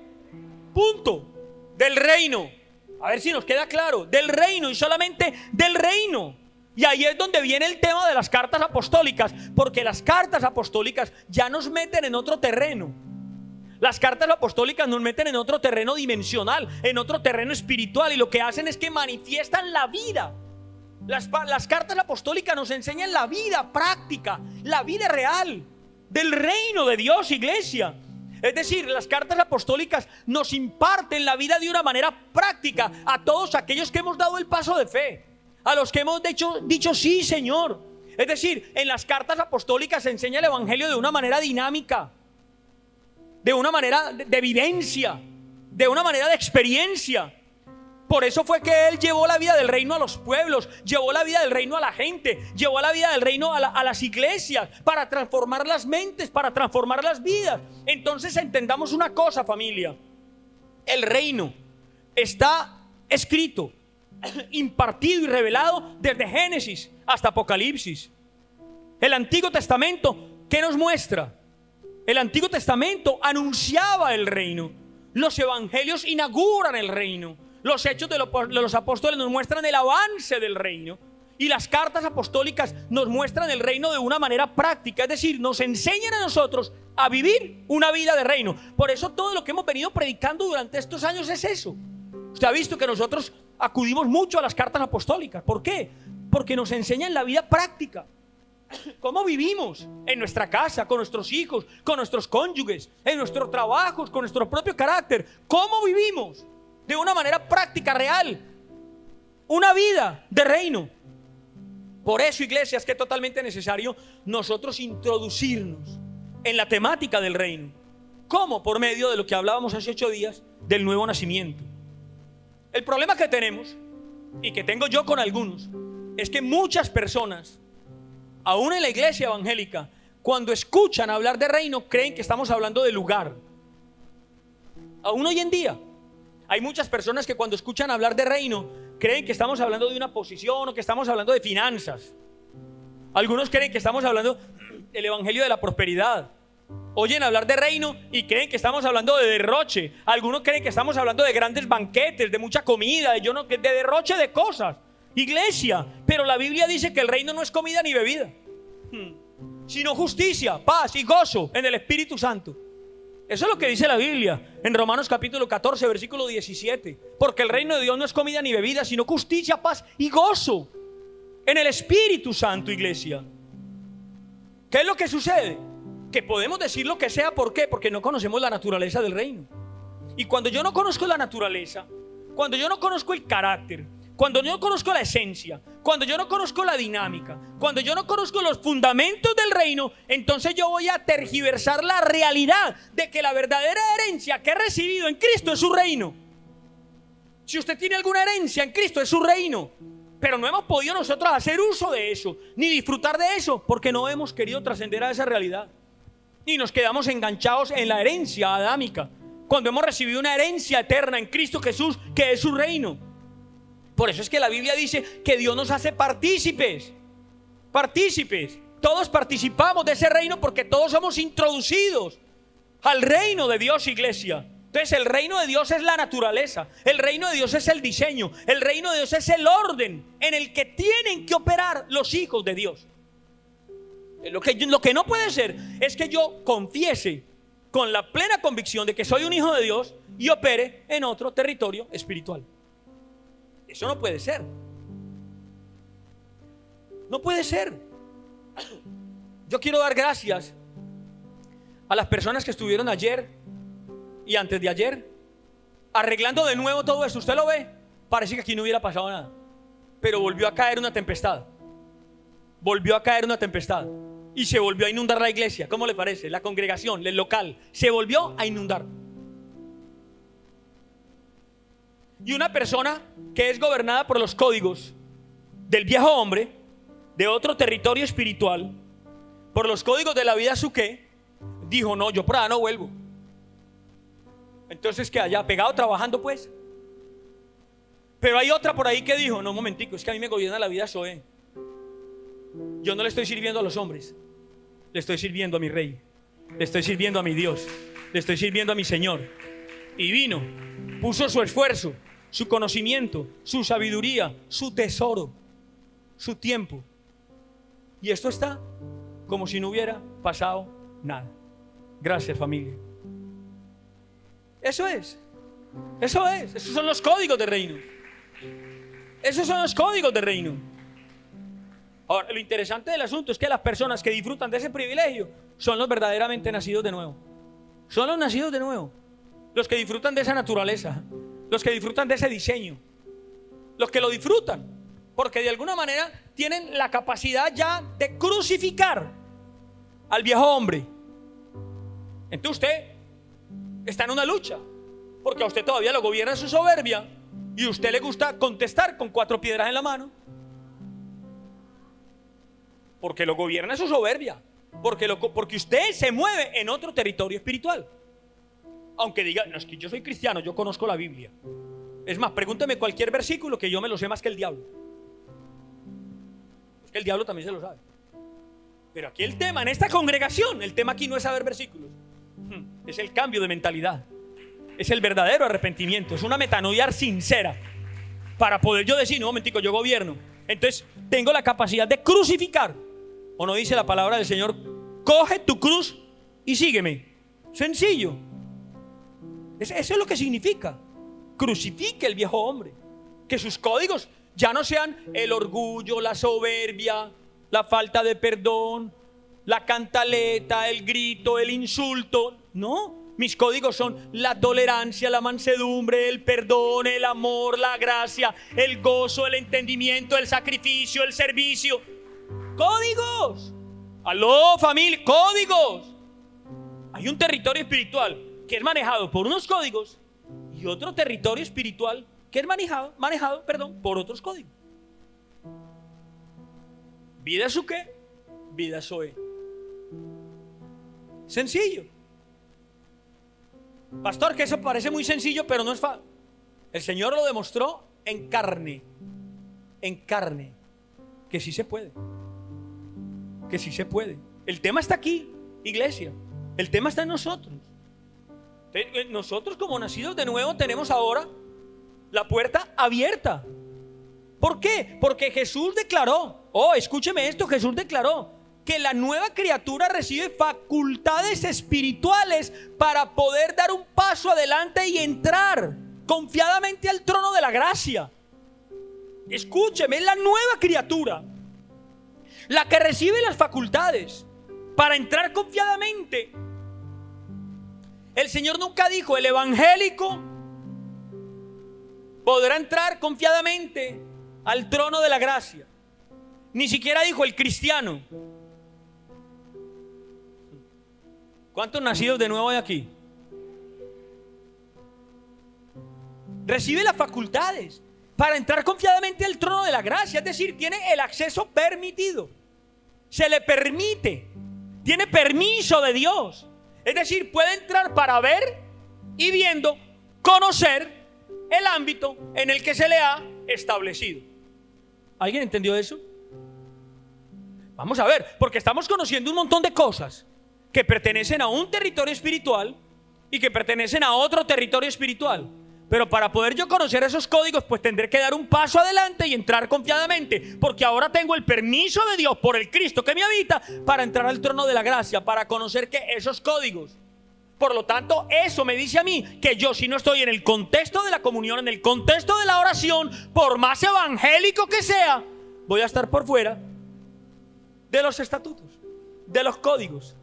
Punto. Del reino. A ver si nos queda claro. Del reino y solamente del reino. Y ahí es donde viene el tema de las cartas apostólicas, porque las cartas apostólicas ya nos meten en otro terreno. Las cartas apostólicas nos meten en otro terreno dimensional, en otro terreno espiritual, y lo que hacen es que manifiestan la vida. Las cartas apostólicas nos enseñan la vida práctica, la vida real del reino de Dios, iglesia. Es decir, las cartas apostólicas nos imparten la vida de una manera práctica a todos aquellos que hemos dado el paso de fe, a los que hemos dicho sí, Señor. Es decir, en las cartas apostólicas se enseña el evangelio de una manera dinámica. de una manera de vivencia, de una manera de experiencia. Por eso fue que Él llevó la vida del reino a los pueblos, llevó la vida del reino a la gente, llevó la vida del reino a las iglesias, para transformar las mentes, para transformar las vidas. Entonces entendamos una cosa, familia: el reino está escrito, impartido y revelado desde Génesis hasta Apocalipsis. El Antiguo Testamento, ¿qué nos muestra? El Antiguo Testamento anunciaba el reino. Los evangelios inauguran el reino. Los hechos de los apóstoles nos muestran el avance del reino. Y las cartas apostólicas nos muestran el reino de una manera práctica. Es decir, nos enseñan a nosotros a vivir una vida de reino. Por eso todo lo que hemos venido predicando durante estos años es eso. Usted ha visto que nosotros acudimos mucho a las cartas apostólicas. ¿Por qué? Porque nos enseñan la vida práctica. ¿Cómo vivimos en nuestra casa, con nuestros hijos, con nuestros cónyuges, en nuestros trabajos, con nuestro propio carácter? ¿Cómo vivimos de una manera práctica, real, una vida de reino? Por eso, iglesia, es que es totalmente necesario nosotros introducirnos en la temática del reino. ¿Cómo? Por medio de lo que hablábamos hace 8 días, del nuevo nacimiento. El problema que tenemos, y que tengo yo con algunos, es que muchas personas, aún en la iglesia evangélica, cuando escuchan hablar de reino, creen que estamos hablando de lugar. Aún hoy en día hay muchas personas que cuando escuchan hablar de reino, creen que estamos hablando de una posición o que estamos hablando de finanzas. Algunos creen que estamos hablando del evangelio de la prosperidad. Oyen hablar de reino y creen que estamos hablando de derroche. Algunos creen que estamos hablando de grandes banquetes, de mucha comida, de derroche de cosas. Iglesia, pero la Biblia dice que el reino no es comida ni bebida, sino justicia, paz y gozo en el Espíritu Santo. Eso es lo que dice la Biblia en Romanos capítulo 14, versículo 17. Porque el reino de Dios no es comida ni bebida, sino justicia, paz y gozo en el Espíritu Santo, iglesia. ¿Qué es lo que sucede? Que podemos decir lo que sea. ¿Por qué? Porque no conocemos la naturaleza del reino. Y cuando yo no conozco la naturaleza, cuando yo no conozco el carácter, cuando yo no conozco la esencia, cuando yo no conozco la dinámica, cuando yo no conozco los fundamentos del reino, entonces yo voy a tergiversar la realidad de que la verdadera herencia que he recibido en Cristo es su reino. Si usted tiene alguna herencia en Cristo, es su reino. Pero no hemos podido nosotros hacer uso de eso, ni disfrutar de eso, porque no hemos querido trascender a esa realidad. Y nos quedamos enganchados en la herencia adámica, cuando hemos recibido una herencia eterna en Cristo Jesús, que es su reino. Por eso es que la Biblia dice que Dios nos hace partícipes. Partícipes. Todos participamos de ese reino porque todos somos introducidos al reino de Dios, iglesia. Entonces el reino de Dios es la naturaleza. El reino de Dios es el diseño. El reino de Dios es el orden en el que tienen que operar los hijos de Dios. Lo que no puede ser es que yo confiese con la plena convicción de que soy un hijo de Dios y opere en otro territorio espiritual. Eso no puede ser. No puede ser. Yo quiero dar gracias a las personas que estuvieron ayer y antes de ayer arreglando de nuevo todo esto. Usted lo ve, parece que aquí no hubiera pasado nada, pero volvió a caer una tempestad. Volvió a caer una tempestad y se volvió a inundar la iglesia. ¿Cómo le parece? La congregación, el local, se volvió a inundar. Y una persona que es gobernada por los códigos del viejo hombre, de otro territorio espiritual, por los códigos de la vida suqué, dijo: no, yo por allá no vuelvo. Entonces, ¿qué? Allá pegado trabajando pues. Pero hay otra por ahí que dijo: no, un momentico, es que a mí me gobierna la vida Zoé. Yo no le estoy sirviendo a los hombres, le estoy sirviendo a mi rey, le estoy sirviendo a mi Dios, le estoy sirviendo a mi Señor. Y vino, puso su esfuerzo, su conocimiento, su sabiduría, su tesoro, su tiempo. Y esto está como si no hubiera pasado nada. Gracias, familia. Eso es. Esos son los códigos del reino. Esos son los códigos del reino. Ahora, lo interesante del asunto es que las personas que disfrutan de ese privilegio son los verdaderamente nacidos de nuevo. Son los nacidos de nuevo. Los que disfrutan de esa naturaleza, los que disfrutan de ese diseño, los que lo disfrutan, porque de alguna manera tienen la capacidad ya de crucificar al viejo hombre. Entonces usted Está en una lucha, porque a usted todavía lo gobierna su soberbia y a usted le gusta contestar con 4 piedras en la mano. Porque lo gobierna su soberbia, porque usted se mueve en otro territorio espiritual. Aunque diga, no, es que yo soy cristiano, yo conozco la Biblia. Es más, pregúnteme cualquier versículo que yo me lo sé más que el diablo. Es que el diablo también se lo sabe. Pero aquí el tema, en esta congregación, el tema aquí no es saber versículos. Es el cambio de mentalidad. Es el verdadero arrepentimiento. Es una metanoia sincera. Para poder yo decir, no, momentico, yo gobierno. Entonces tengo la capacidad de crucificar. ¿O no dice la palabra del Señor? Coge tu cruz y sígueme. Sencillo. Eso es lo que significa. Crucifique el viejo hombre. Que sus códigos ya no sean el orgullo, la soberbia, la falta de perdón, la cantaleta, el grito, el insulto. No, mis códigos son la tolerancia, la mansedumbre, el perdón, el amor, la gracia, el gozo, el entendimiento, el sacrificio, el servicio. Códigos. Aló, familia, códigos. Hay un territorio espiritual que es manejado por unos códigos y otro territorio espiritual que es manejado, por otros códigos. Vida su qué, vida soy. Sencillo. Pastor, que eso parece muy sencillo, pero no es fácil. El Señor lo demostró en carne, que sí se puede. Que sí se puede. El tema está aquí, iglesia. El tema está en nosotros. Nosotros como nacidos de nuevo tenemos ahora la puerta abierta. ¿Por qué? Porque Jesús declaró, escúcheme esto, Jesús declaró que la nueva criatura recibe facultades espirituales para poder dar un paso adelante y entrar confiadamente al trono de la gracia. Escúcheme, es la nueva criatura la que recibe las facultades para entrar confiadamente. El Señor nunca dijo, el evangélico podrá entrar confiadamente al trono de la gracia. Ni siquiera dijo el cristiano. ¿Cuántos nacidos de nuevo hay aquí? Recibe las facultades para entrar confiadamente al trono de la gracia. Es decir, tiene el acceso permitido. Se le permite. Tiene permiso de Dios. Es decir, puede entrar para ver y viendo, conocer el ámbito en el que se le ha establecido. ¿Alguien entendió eso? Vamos a ver, porque estamos conociendo un montón de cosas que pertenecen a un territorio espiritual y que pertenecen a otro territorio espiritual. Pero para poder yo conocer esos códigos, pues tendré que dar un paso adelante y entrar confiadamente, porque ahora tengo el permiso de Dios por el Cristo que me habita para entrar al trono de la gracia, para conocer que esos códigos. Por lo tanto, eso me dice a mí que yo, si no estoy en el contexto de la comunión, en el contexto de la oración, por más evangélico que sea, voy a estar por fuera de los estatutos, de los códigos,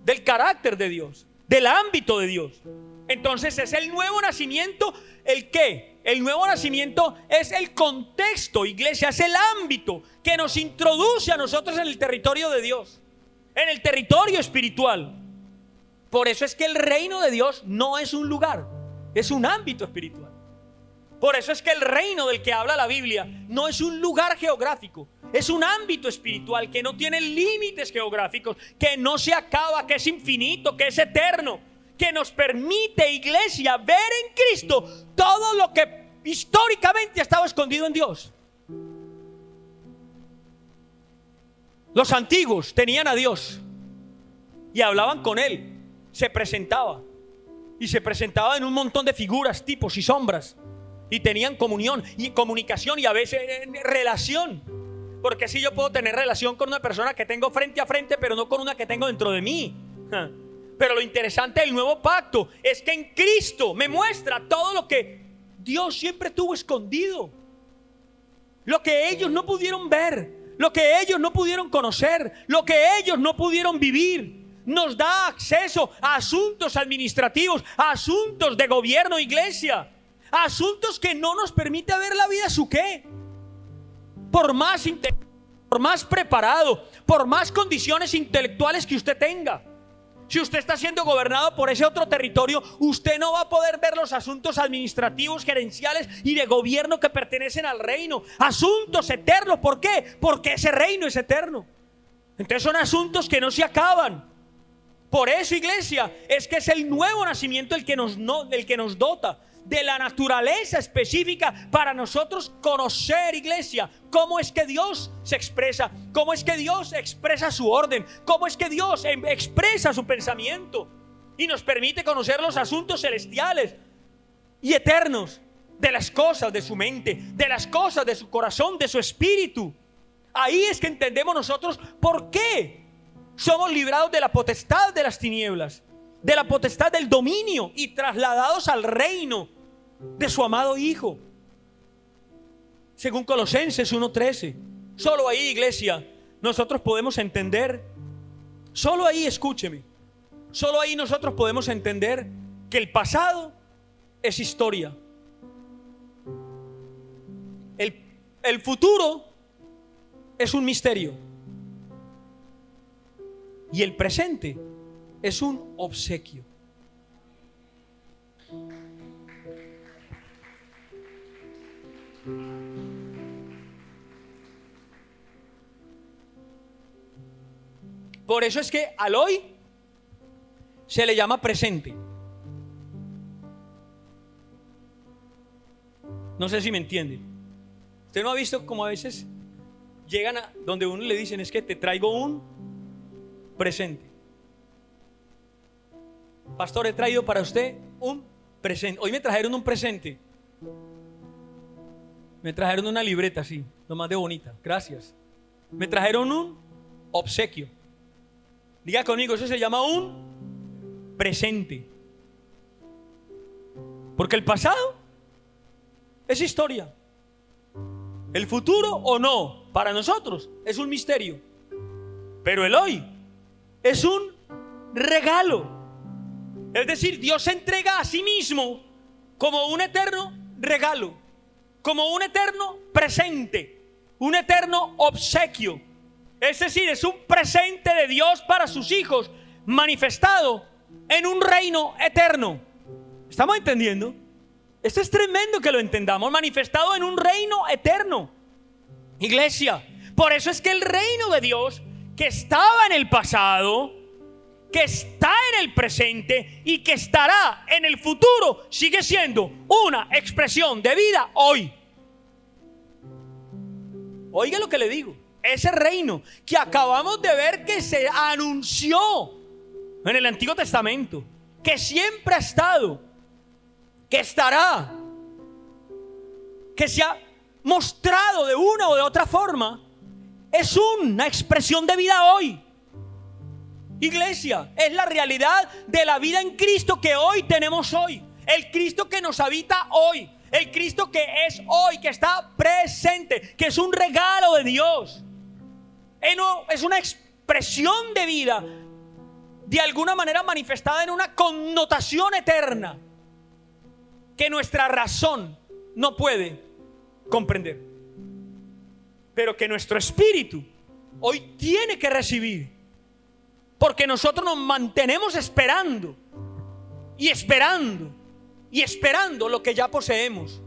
del carácter de Dios, del ámbito de Dios. Entonces es el nuevo nacimiento. ¿El qué? El nuevo nacimiento es el contexto, iglesia, es el ámbito que nos introduce a nosotros en el territorio de Dios, en el territorio espiritual. Por eso es que el reino de Dios no es un lugar, es un ámbito espiritual. Por eso es que el reino del que habla la Biblia no es un lugar geográfico, es un ámbito espiritual que no tiene límites geográficos, que no se acaba, que es infinito, que es eterno, que nos permite, iglesia, ver en Cristo todo lo que históricamente estaba escondido en Dios. Los antiguos tenían a Dios y hablaban con Él, se presentaba y se presentaba en un montón de figuras, tipos y sombras, y tenían comunión y comunicación y a veces relación. Porque si yo puedo tener relación con una persona que tengo frente a frente, pero no con una que tengo dentro de mí. Pero lo interesante del nuevo pacto es que en Cristo me muestra todo lo que Dios siempre tuvo escondido, lo que ellos no pudieron ver, lo que ellos no pudieron conocer, lo que ellos no pudieron vivir. Nos da acceso a asuntos administrativos, a asuntos de gobierno, iglesia, a asuntos que no nos permite ver la vida su qué. Por más preparado, por más condiciones intelectuales que usted tenga, Si usted está siendo gobernado por ese otro territorio, usted no va a poder ver los asuntos administrativos, gerenciales y de gobierno que pertenecen al reino. Asuntos eternos. ¿Por qué? Porque ese reino es eterno. Entonces son asuntos que no se acaban. Por eso, iglesia, es que es el nuevo nacimiento el que nos dota de la naturaleza específica para nosotros conocer, iglesia, cómo es que Dios se expresa, cómo es que Dios expresa su orden, cómo es que Dios expresa su pensamiento y nos permite conocer los asuntos celestiales y eternos de las cosas de su mente, de las cosas de su corazón, de su espíritu. Ahí es que entendemos nosotros por qué somos librados de la potestad de las tinieblas, de la potestad del dominio y trasladados al reino de su amado Hijo, según Colosenses 1:13. Solo ahí, iglesia, nosotros podemos entender, solo ahí, escúcheme, solo ahí nosotros podemos entender que el pasado es historia, el futuro es un misterio y el presente es un obsequio. Por eso es que al hoy se le llama presente. No sé si me entienden. ¿Usted no ha visto cómo a veces llegan a donde uno le dicen es que te traigo un presente? Pastor, he traído para usted un presente. Hoy me trajeron un presente. Me trajeron una libreta así, lo más de bonita. Gracias. Me trajeron un obsequio. Diga conmigo, eso se llama un presente. Porque el pasado es historia. El futuro o no, para nosotros es un misterio. Pero el hoy es un regalo. Es decir, Dios se entrega a sí mismo como un eterno regalo, como un eterno presente, un eterno obsequio. Es decir, es un presente de Dios para sus hijos, manifestado en un reino eterno. ¿Estamos entendiendo? Esto es tremendo que lo entendamos, manifestado en un reino eterno. Iglesia, por eso es que el reino de Dios, que estaba en el pasado, que está en el presente y que estará en el futuro, sigue siendo una expresión de vida hoy. Oiga lo que le digo. Ese reino que acabamos de ver que se anunció en el Antiguo Testamento, que siempre ha estado, que estará, que se ha mostrado de una o de otra forma, es una expresión de vida hoy. Iglesia, es la realidad de la vida en Cristo que hoy tenemos hoy. El Cristo que nos habita hoy. El Cristo que es hoy, que está presente, que es un regalo de Dios. Es una expresión de vida, de alguna manera manifestada en una connotación eterna que nuestra razón no puede comprender, pero que nuestro espíritu hoy tiene que recibir, porque nosotros nos mantenemos esperando y esperando y esperando lo que ya poseemos.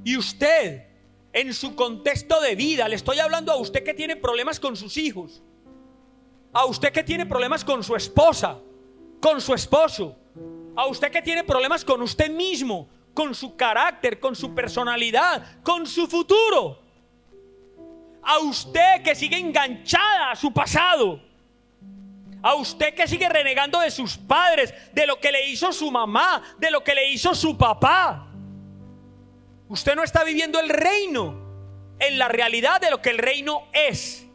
Y usted, en su contexto de vida, le estoy hablando a usted que tiene problemas con sus hijos, a usted que tiene problemas con su esposa, con su esposo, a usted que tiene problemas con usted mismo, con su carácter, con su personalidad, con su futuro, a usted que sigue enganchada a su pasado, a usted que sigue renegando de sus padres, de lo que le hizo su mamá, de lo que le hizo su papá. Usted no está viviendo el reino en la realidad de lo que el reino es,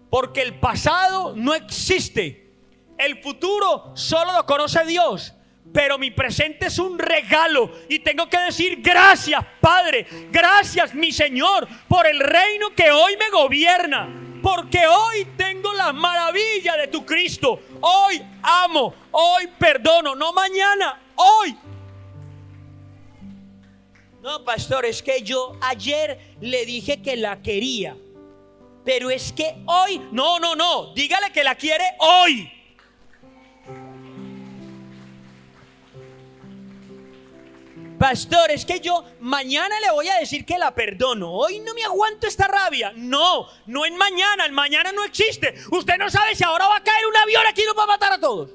porque el pasado no existe, el futuro solo lo conoce Dios, pero mi presente es un regalo y tengo que decir gracias, Padre, gracias, mi Señor, por el reino que hoy me gobierna, porque hoy tengo la maravilla de tu Cristo. Hoy amo, hoy perdono, no mañana, hoy. No, pastor, es que yo ayer le dije que la quería, pero es que hoy... No, dígale que la quiere hoy. Pastor, es que yo mañana le voy a decir que la perdono. Hoy no me aguanto esta rabia. No, no en mañana. El mañana no existe. Usted no sabe si ahora va a caer un avión aquí y nos va a matar a todos.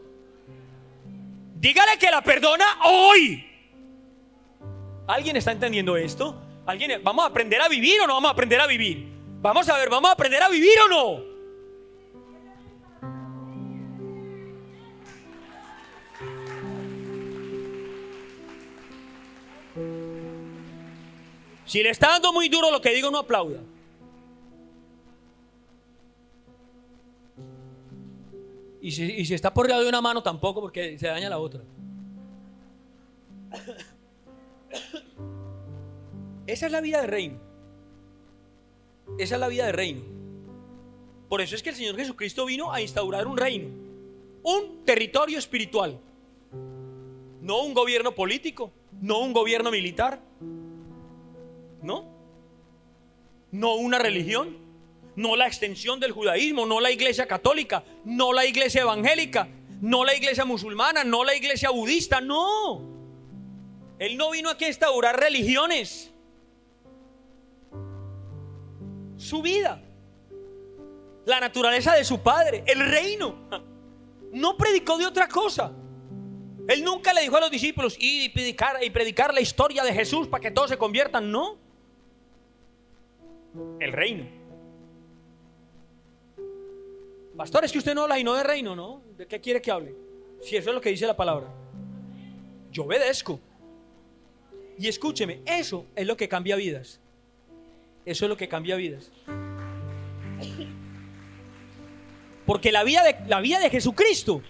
Dígale que la perdona hoy. ¿Alguien está entendiendo esto? ¿Alguien? ¿Vamos a aprender a vivir o no vamos a aprender a vivir? Vamos a ver, ¿vamos a aprender a vivir o no? Si le está dando muy duro lo que digo, no aplauda. Y si está por debajo de una mano, tampoco, porque se daña la otra. Esa es la vida de reino. Esa es la vida de reino. Por eso es que el Señor Jesucristo vino a instaurar un reino, un territorio espiritual. No un gobierno político, no un gobierno militar. No una religión, no la extensión del judaísmo, no la iglesia católica, no la iglesia evangélica, no la iglesia musulmana, no la iglesia budista, no. Él no vino aquí a instaurar religiones. Su vida, la naturaleza de su padre, el reino. No predicó de otra cosa. Él nunca le dijo a los discípulos ir y predicar la historia de Jesús para que todos se conviertan, no. El reino. Pastor, es que usted no habla y no de reino, ¿no? ¿De qué quiere que hable? Si eso es lo que dice la palabra. Yo obedezco. Y escúcheme, eso es lo que cambia vidas. Eso es lo que cambia vidas. Porque la vida de Jesucristo,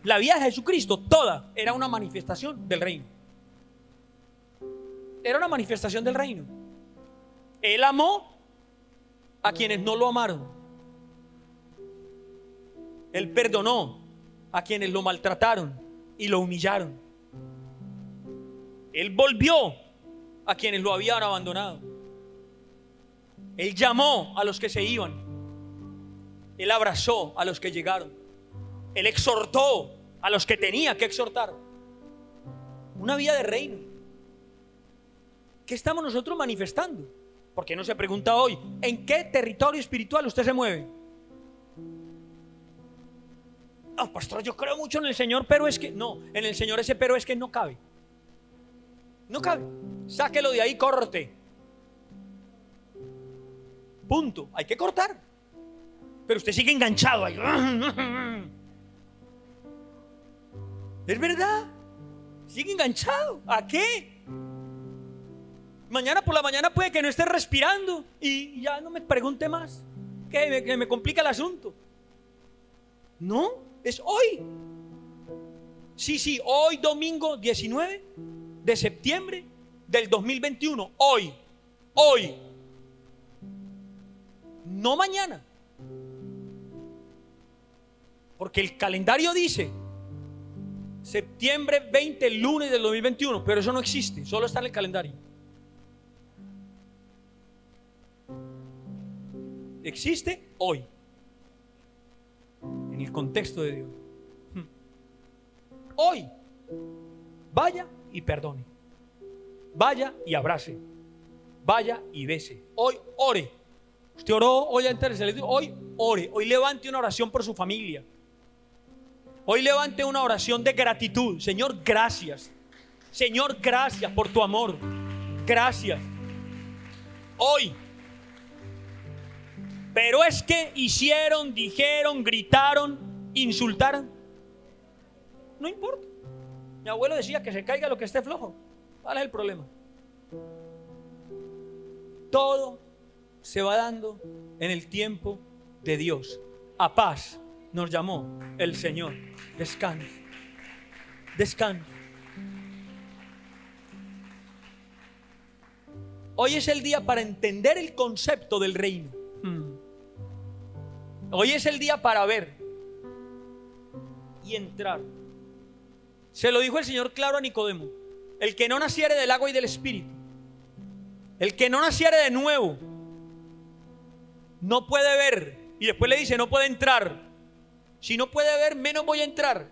la vida de Jesucristo toda era una manifestación del reino. Era una manifestación del reino. Él amó a quienes no lo amaron. Él perdonó a quienes lo maltrataron y lo humillaron. Él volvió a quienes lo habían abandonado. Él llamó a los que se iban. Él abrazó a los que llegaron. Él exhortó a los que tenía que exhortar. Una vida de reino. ¿Qué estamos nosotros manifestando? ¿Por qué no se pregunta hoy en qué territorio espiritual usted se mueve? No, pastor, yo creo mucho en el Señor, pero es que no, en el Señor ese pero es que no cabe. No cabe. Sáquelo de ahí, corte. Punto. Hay que cortar. Pero usted sigue enganchado ahí. Es verdad. Sigue enganchado. ¿A qué? Mañana por la mañana puede que no esté respirando y ya no me pregunte más. Que me complica el asunto. No, es hoy. Sí, hoy domingo 19 de septiembre del 2021. Hoy. No mañana. Porque el calendario dice septiembre 20, lunes del 2021, pero eso no existe, solo está en el calendario. Existe hoy, en el contexto de Dios. Hoy, vaya y perdone. Vaya y abrace. Vaya y bese. Hoy ore. Usted oró hoy antes de hoy ore. Hoy levante una oración por su familia. Hoy levante una oración de gratitud. Señor, gracias. Señor, gracias por tu amor. Gracias. Hoy. Pero es que hicieron, dijeron, gritaron, insultaron. No importa. Mi abuelo decía que se caiga lo que esté flojo. ¿Cuál es el problema? Todo se va dando en el tiempo de Dios. A paz nos llamó el Señor. Descansa. Descansa. Hoy es el día para entender el concepto del reino. Hoy es el día para ver y entrar. Se lo dijo el Señor claro a Nicodemo: el que no naciere del agua y del Espíritu, el que no naciere de nuevo, no puede ver. Y después le dice: no puede entrar. Si no puede ver, menos voy a entrar.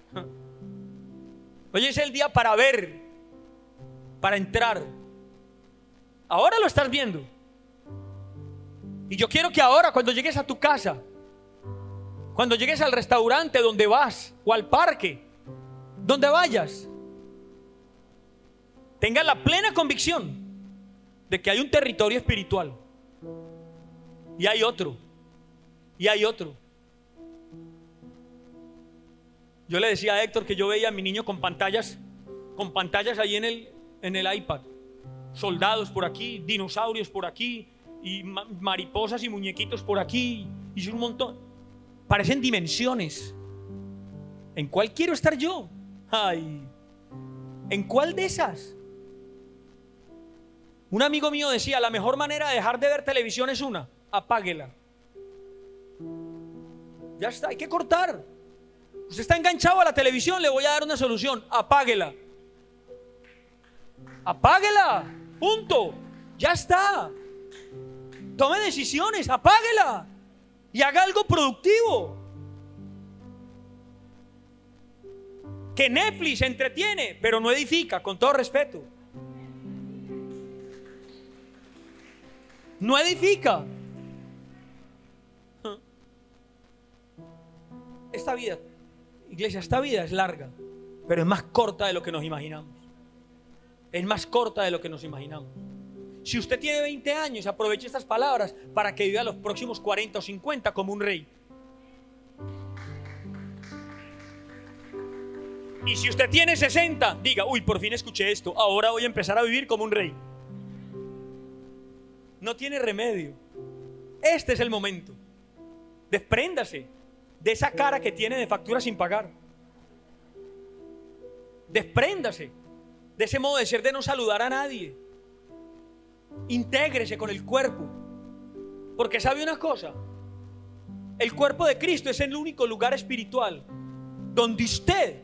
Hoy es el día para ver, para entrar. Ahora lo estás viendo. Y yo quiero que ahora, cuando llegues a tu casa, cuando llegues al restaurante donde vas, o al parque, donde vayas, tengas la plena convicción de que hay un territorio espiritual. Y hay otro. Y hay otro. Yo le decía a Héctor que yo veía a mi niño con pantallas ahí en el iPad. Soldados por aquí, dinosaurios por aquí, y mariposas y muñequitos por aquí, y un montón. Parecen dimensiones. ¿En cuál quiero estar yo? Ay, ¿en cuál de esas? Un amigo mío decía, la mejor manera de dejar de ver televisión es una: apáguela. Ya está, hay que cortar. Usted está enganchado a la televisión, le voy a dar una solución: apáguela. Apáguela, punto. Ya está. Tome decisiones, apáguela y haga algo productivo. Que Netflix entretiene, pero no edifica, con todo respeto. No edifica. Esta vida, iglesia, esta vida es larga, pero es más corta de lo que nos imaginamos. Es más corta de lo que nos imaginamos. Si usted tiene 20 años, aproveche estas palabras para que viva los próximos 40 o 50 como un rey. Y si usted tiene 60, diga: uy, por fin escuché esto, ahora voy a empezar a vivir como un rey. No tiene remedio. Este es el momento. Despréndase de esa cara que tiene de factura sin pagar. Despréndase de ese modo de ser de no saludar a nadie. Intégrese con el cuerpo. Porque sabe una cosa: el cuerpo de Cristo es el único lugar espiritual donde usted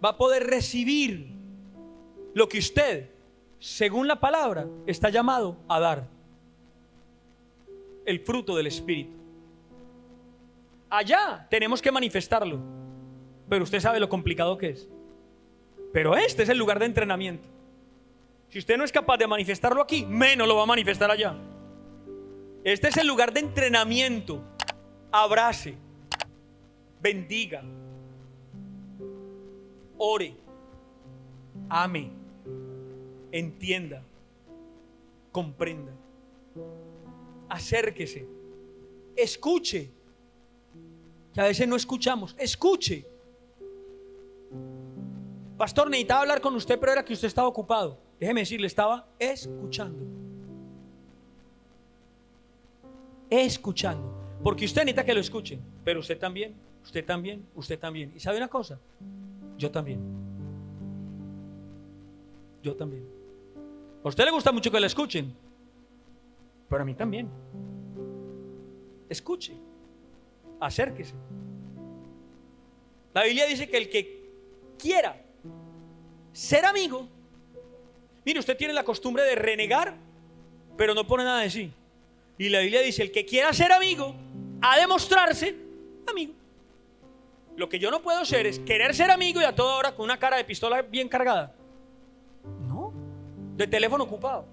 va a poder recibir lo que usted, según la palabra, está llamado a dar. El fruto del Espíritu. Allá tenemos que manifestarlo, pero usted sabe lo complicado que es. Pero este es el lugar de entrenamiento. Si usted no es capaz de manifestarlo aquí, menos lo va a manifestar allá. Este es el lugar de entrenamiento. Abrace, bendiga, ore, ame, entienda, comprenda, acérquese, escuche, que a veces no escuchamos. Escuche. Pastor, necesitaba hablar con usted, pero era que usted estaba ocupado. Déjeme decirle, estaba escuchando. Escuchando. Porque usted necesita que lo escuchen, pero usted también, usted también, usted también. ¿Y sabe una cosa? Yo también. Yo también. A usted le gusta mucho que lo escuchen, pero a mí también. Escuche. Acérquese. La Biblia dice que el que quiera ser amigo, mire, usted tiene la costumbre de renegar, pero no pone nada de sí. Y la Biblia dice: el que quiera ser amigo, ha de mostrarse amigo. Lo que yo no puedo ser es querer ser amigo y a toda hora con una cara de pistola bien cargada. No, de teléfono ocupado,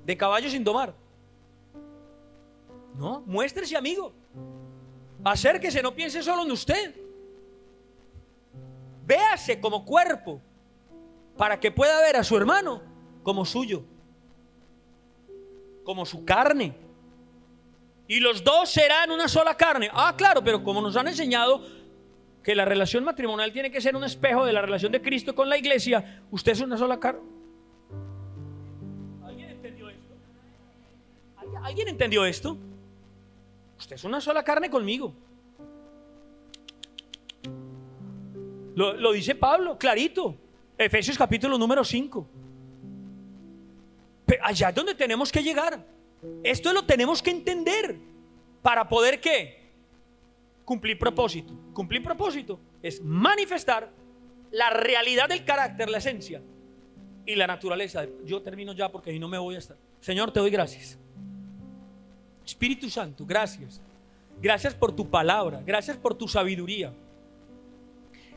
de caballo sin domar. No, muéstrese amigo. Acérquese, no piense solo en usted. Véase como cuerpo para que pueda ver a su hermano como suyo, como su carne. Y los dos serán una sola carne. Ah, claro, pero como nos han enseñado que la relación matrimonial tiene que ser un espejo de la relación de Cristo con la iglesia, usted es una sola carne. ¿Alguien entendió esto? ¿Alguien entendió esto? Usted es una sola carne conmigo. Lo dice Pablo, clarito. Efesios capítulo número 5. Pero allá es donde tenemos que llegar. Esto lo tenemos que entender para poder ¿qué? Cumplir propósito. Cumplir propósito es manifestar la realidad del carácter, la esencia y la naturaleza. Yo termino ya porque si no me voy a estar. Señor, te doy gracias. Espíritu Santo, gracias. Gracias por tu palabra. Gracias por tu sabiduría.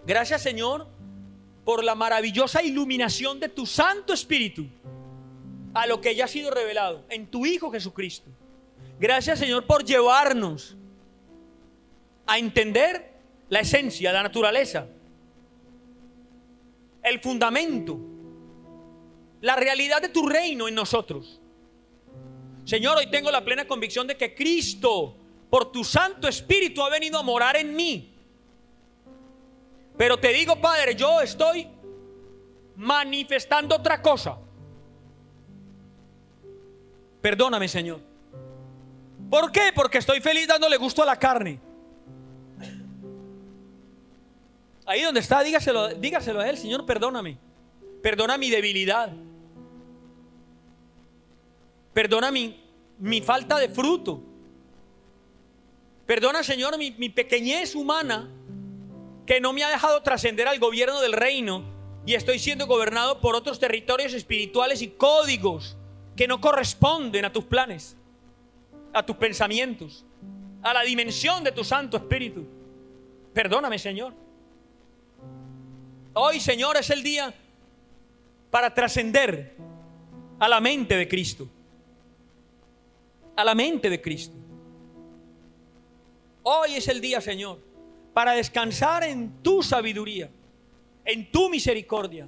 Gracias, Señor, por la maravillosa iluminación de tu Santo Espíritu a lo que ya ha sido revelado en tu Hijo Jesucristo. Gracias, Señor, por llevarnos a entender la esencia, la naturaleza, el fundamento, la realidad de tu reino en nosotros. Señor, hoy tengo la plena convicción de que Cristo, por tu Santo Espíritu, ha venido a morar en mí. Pero te digo, Padre, yo estoy manifestando otra cosa. Perdóname, Señor. ¿Por qué? Porque estoy feliz dándole gusto a la carne. Ahí donde está, dígaselo a Él: Señor, perdóname. Perdona mi debilidad. Perdona mi falta de fruto. Perdona, Señor, mi pequeñez humana, que no me ha dejado trascender al gobierno del reino y estoy siendo gobernado por otros territorios espirituales y códigos que no corresponden a tus planes, a tus pensamientos, a la dimensión de tu Santo Espíritu. Perdóname, Señor. Hoy, Señor, es el día para trascender a la mente de Cristo. A la mente de Cristo. Hoy es el día, Señor, para descansar en tu sabiduría, en tu misericordia,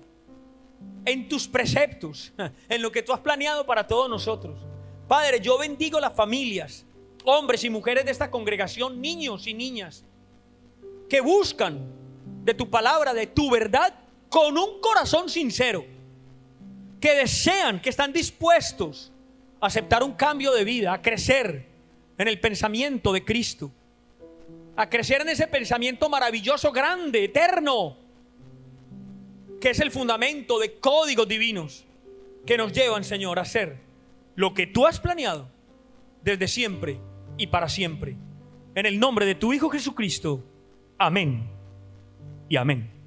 en tus preceptos, en lo que tú has planeado para todos nosotros. Padre, yo bendigo las familias, hombres y mujeres de esta congregación, niños y niñas, que buscan de tu palabra, de tu verdad, con un corazón sincero, que desean, que están dispuestos a aceptar un cambio de vida, a crecer en el pensamiento de Cristo, a crecer en ese pensamiento maravilloso, grande, eterno, que es el fundamento de códigos divinos que nos llevan, Señor, a hacer lo que tú has planeado desde siempre y para siempre. En el nombre de tu Hijo Jesucristo. Amén y amén.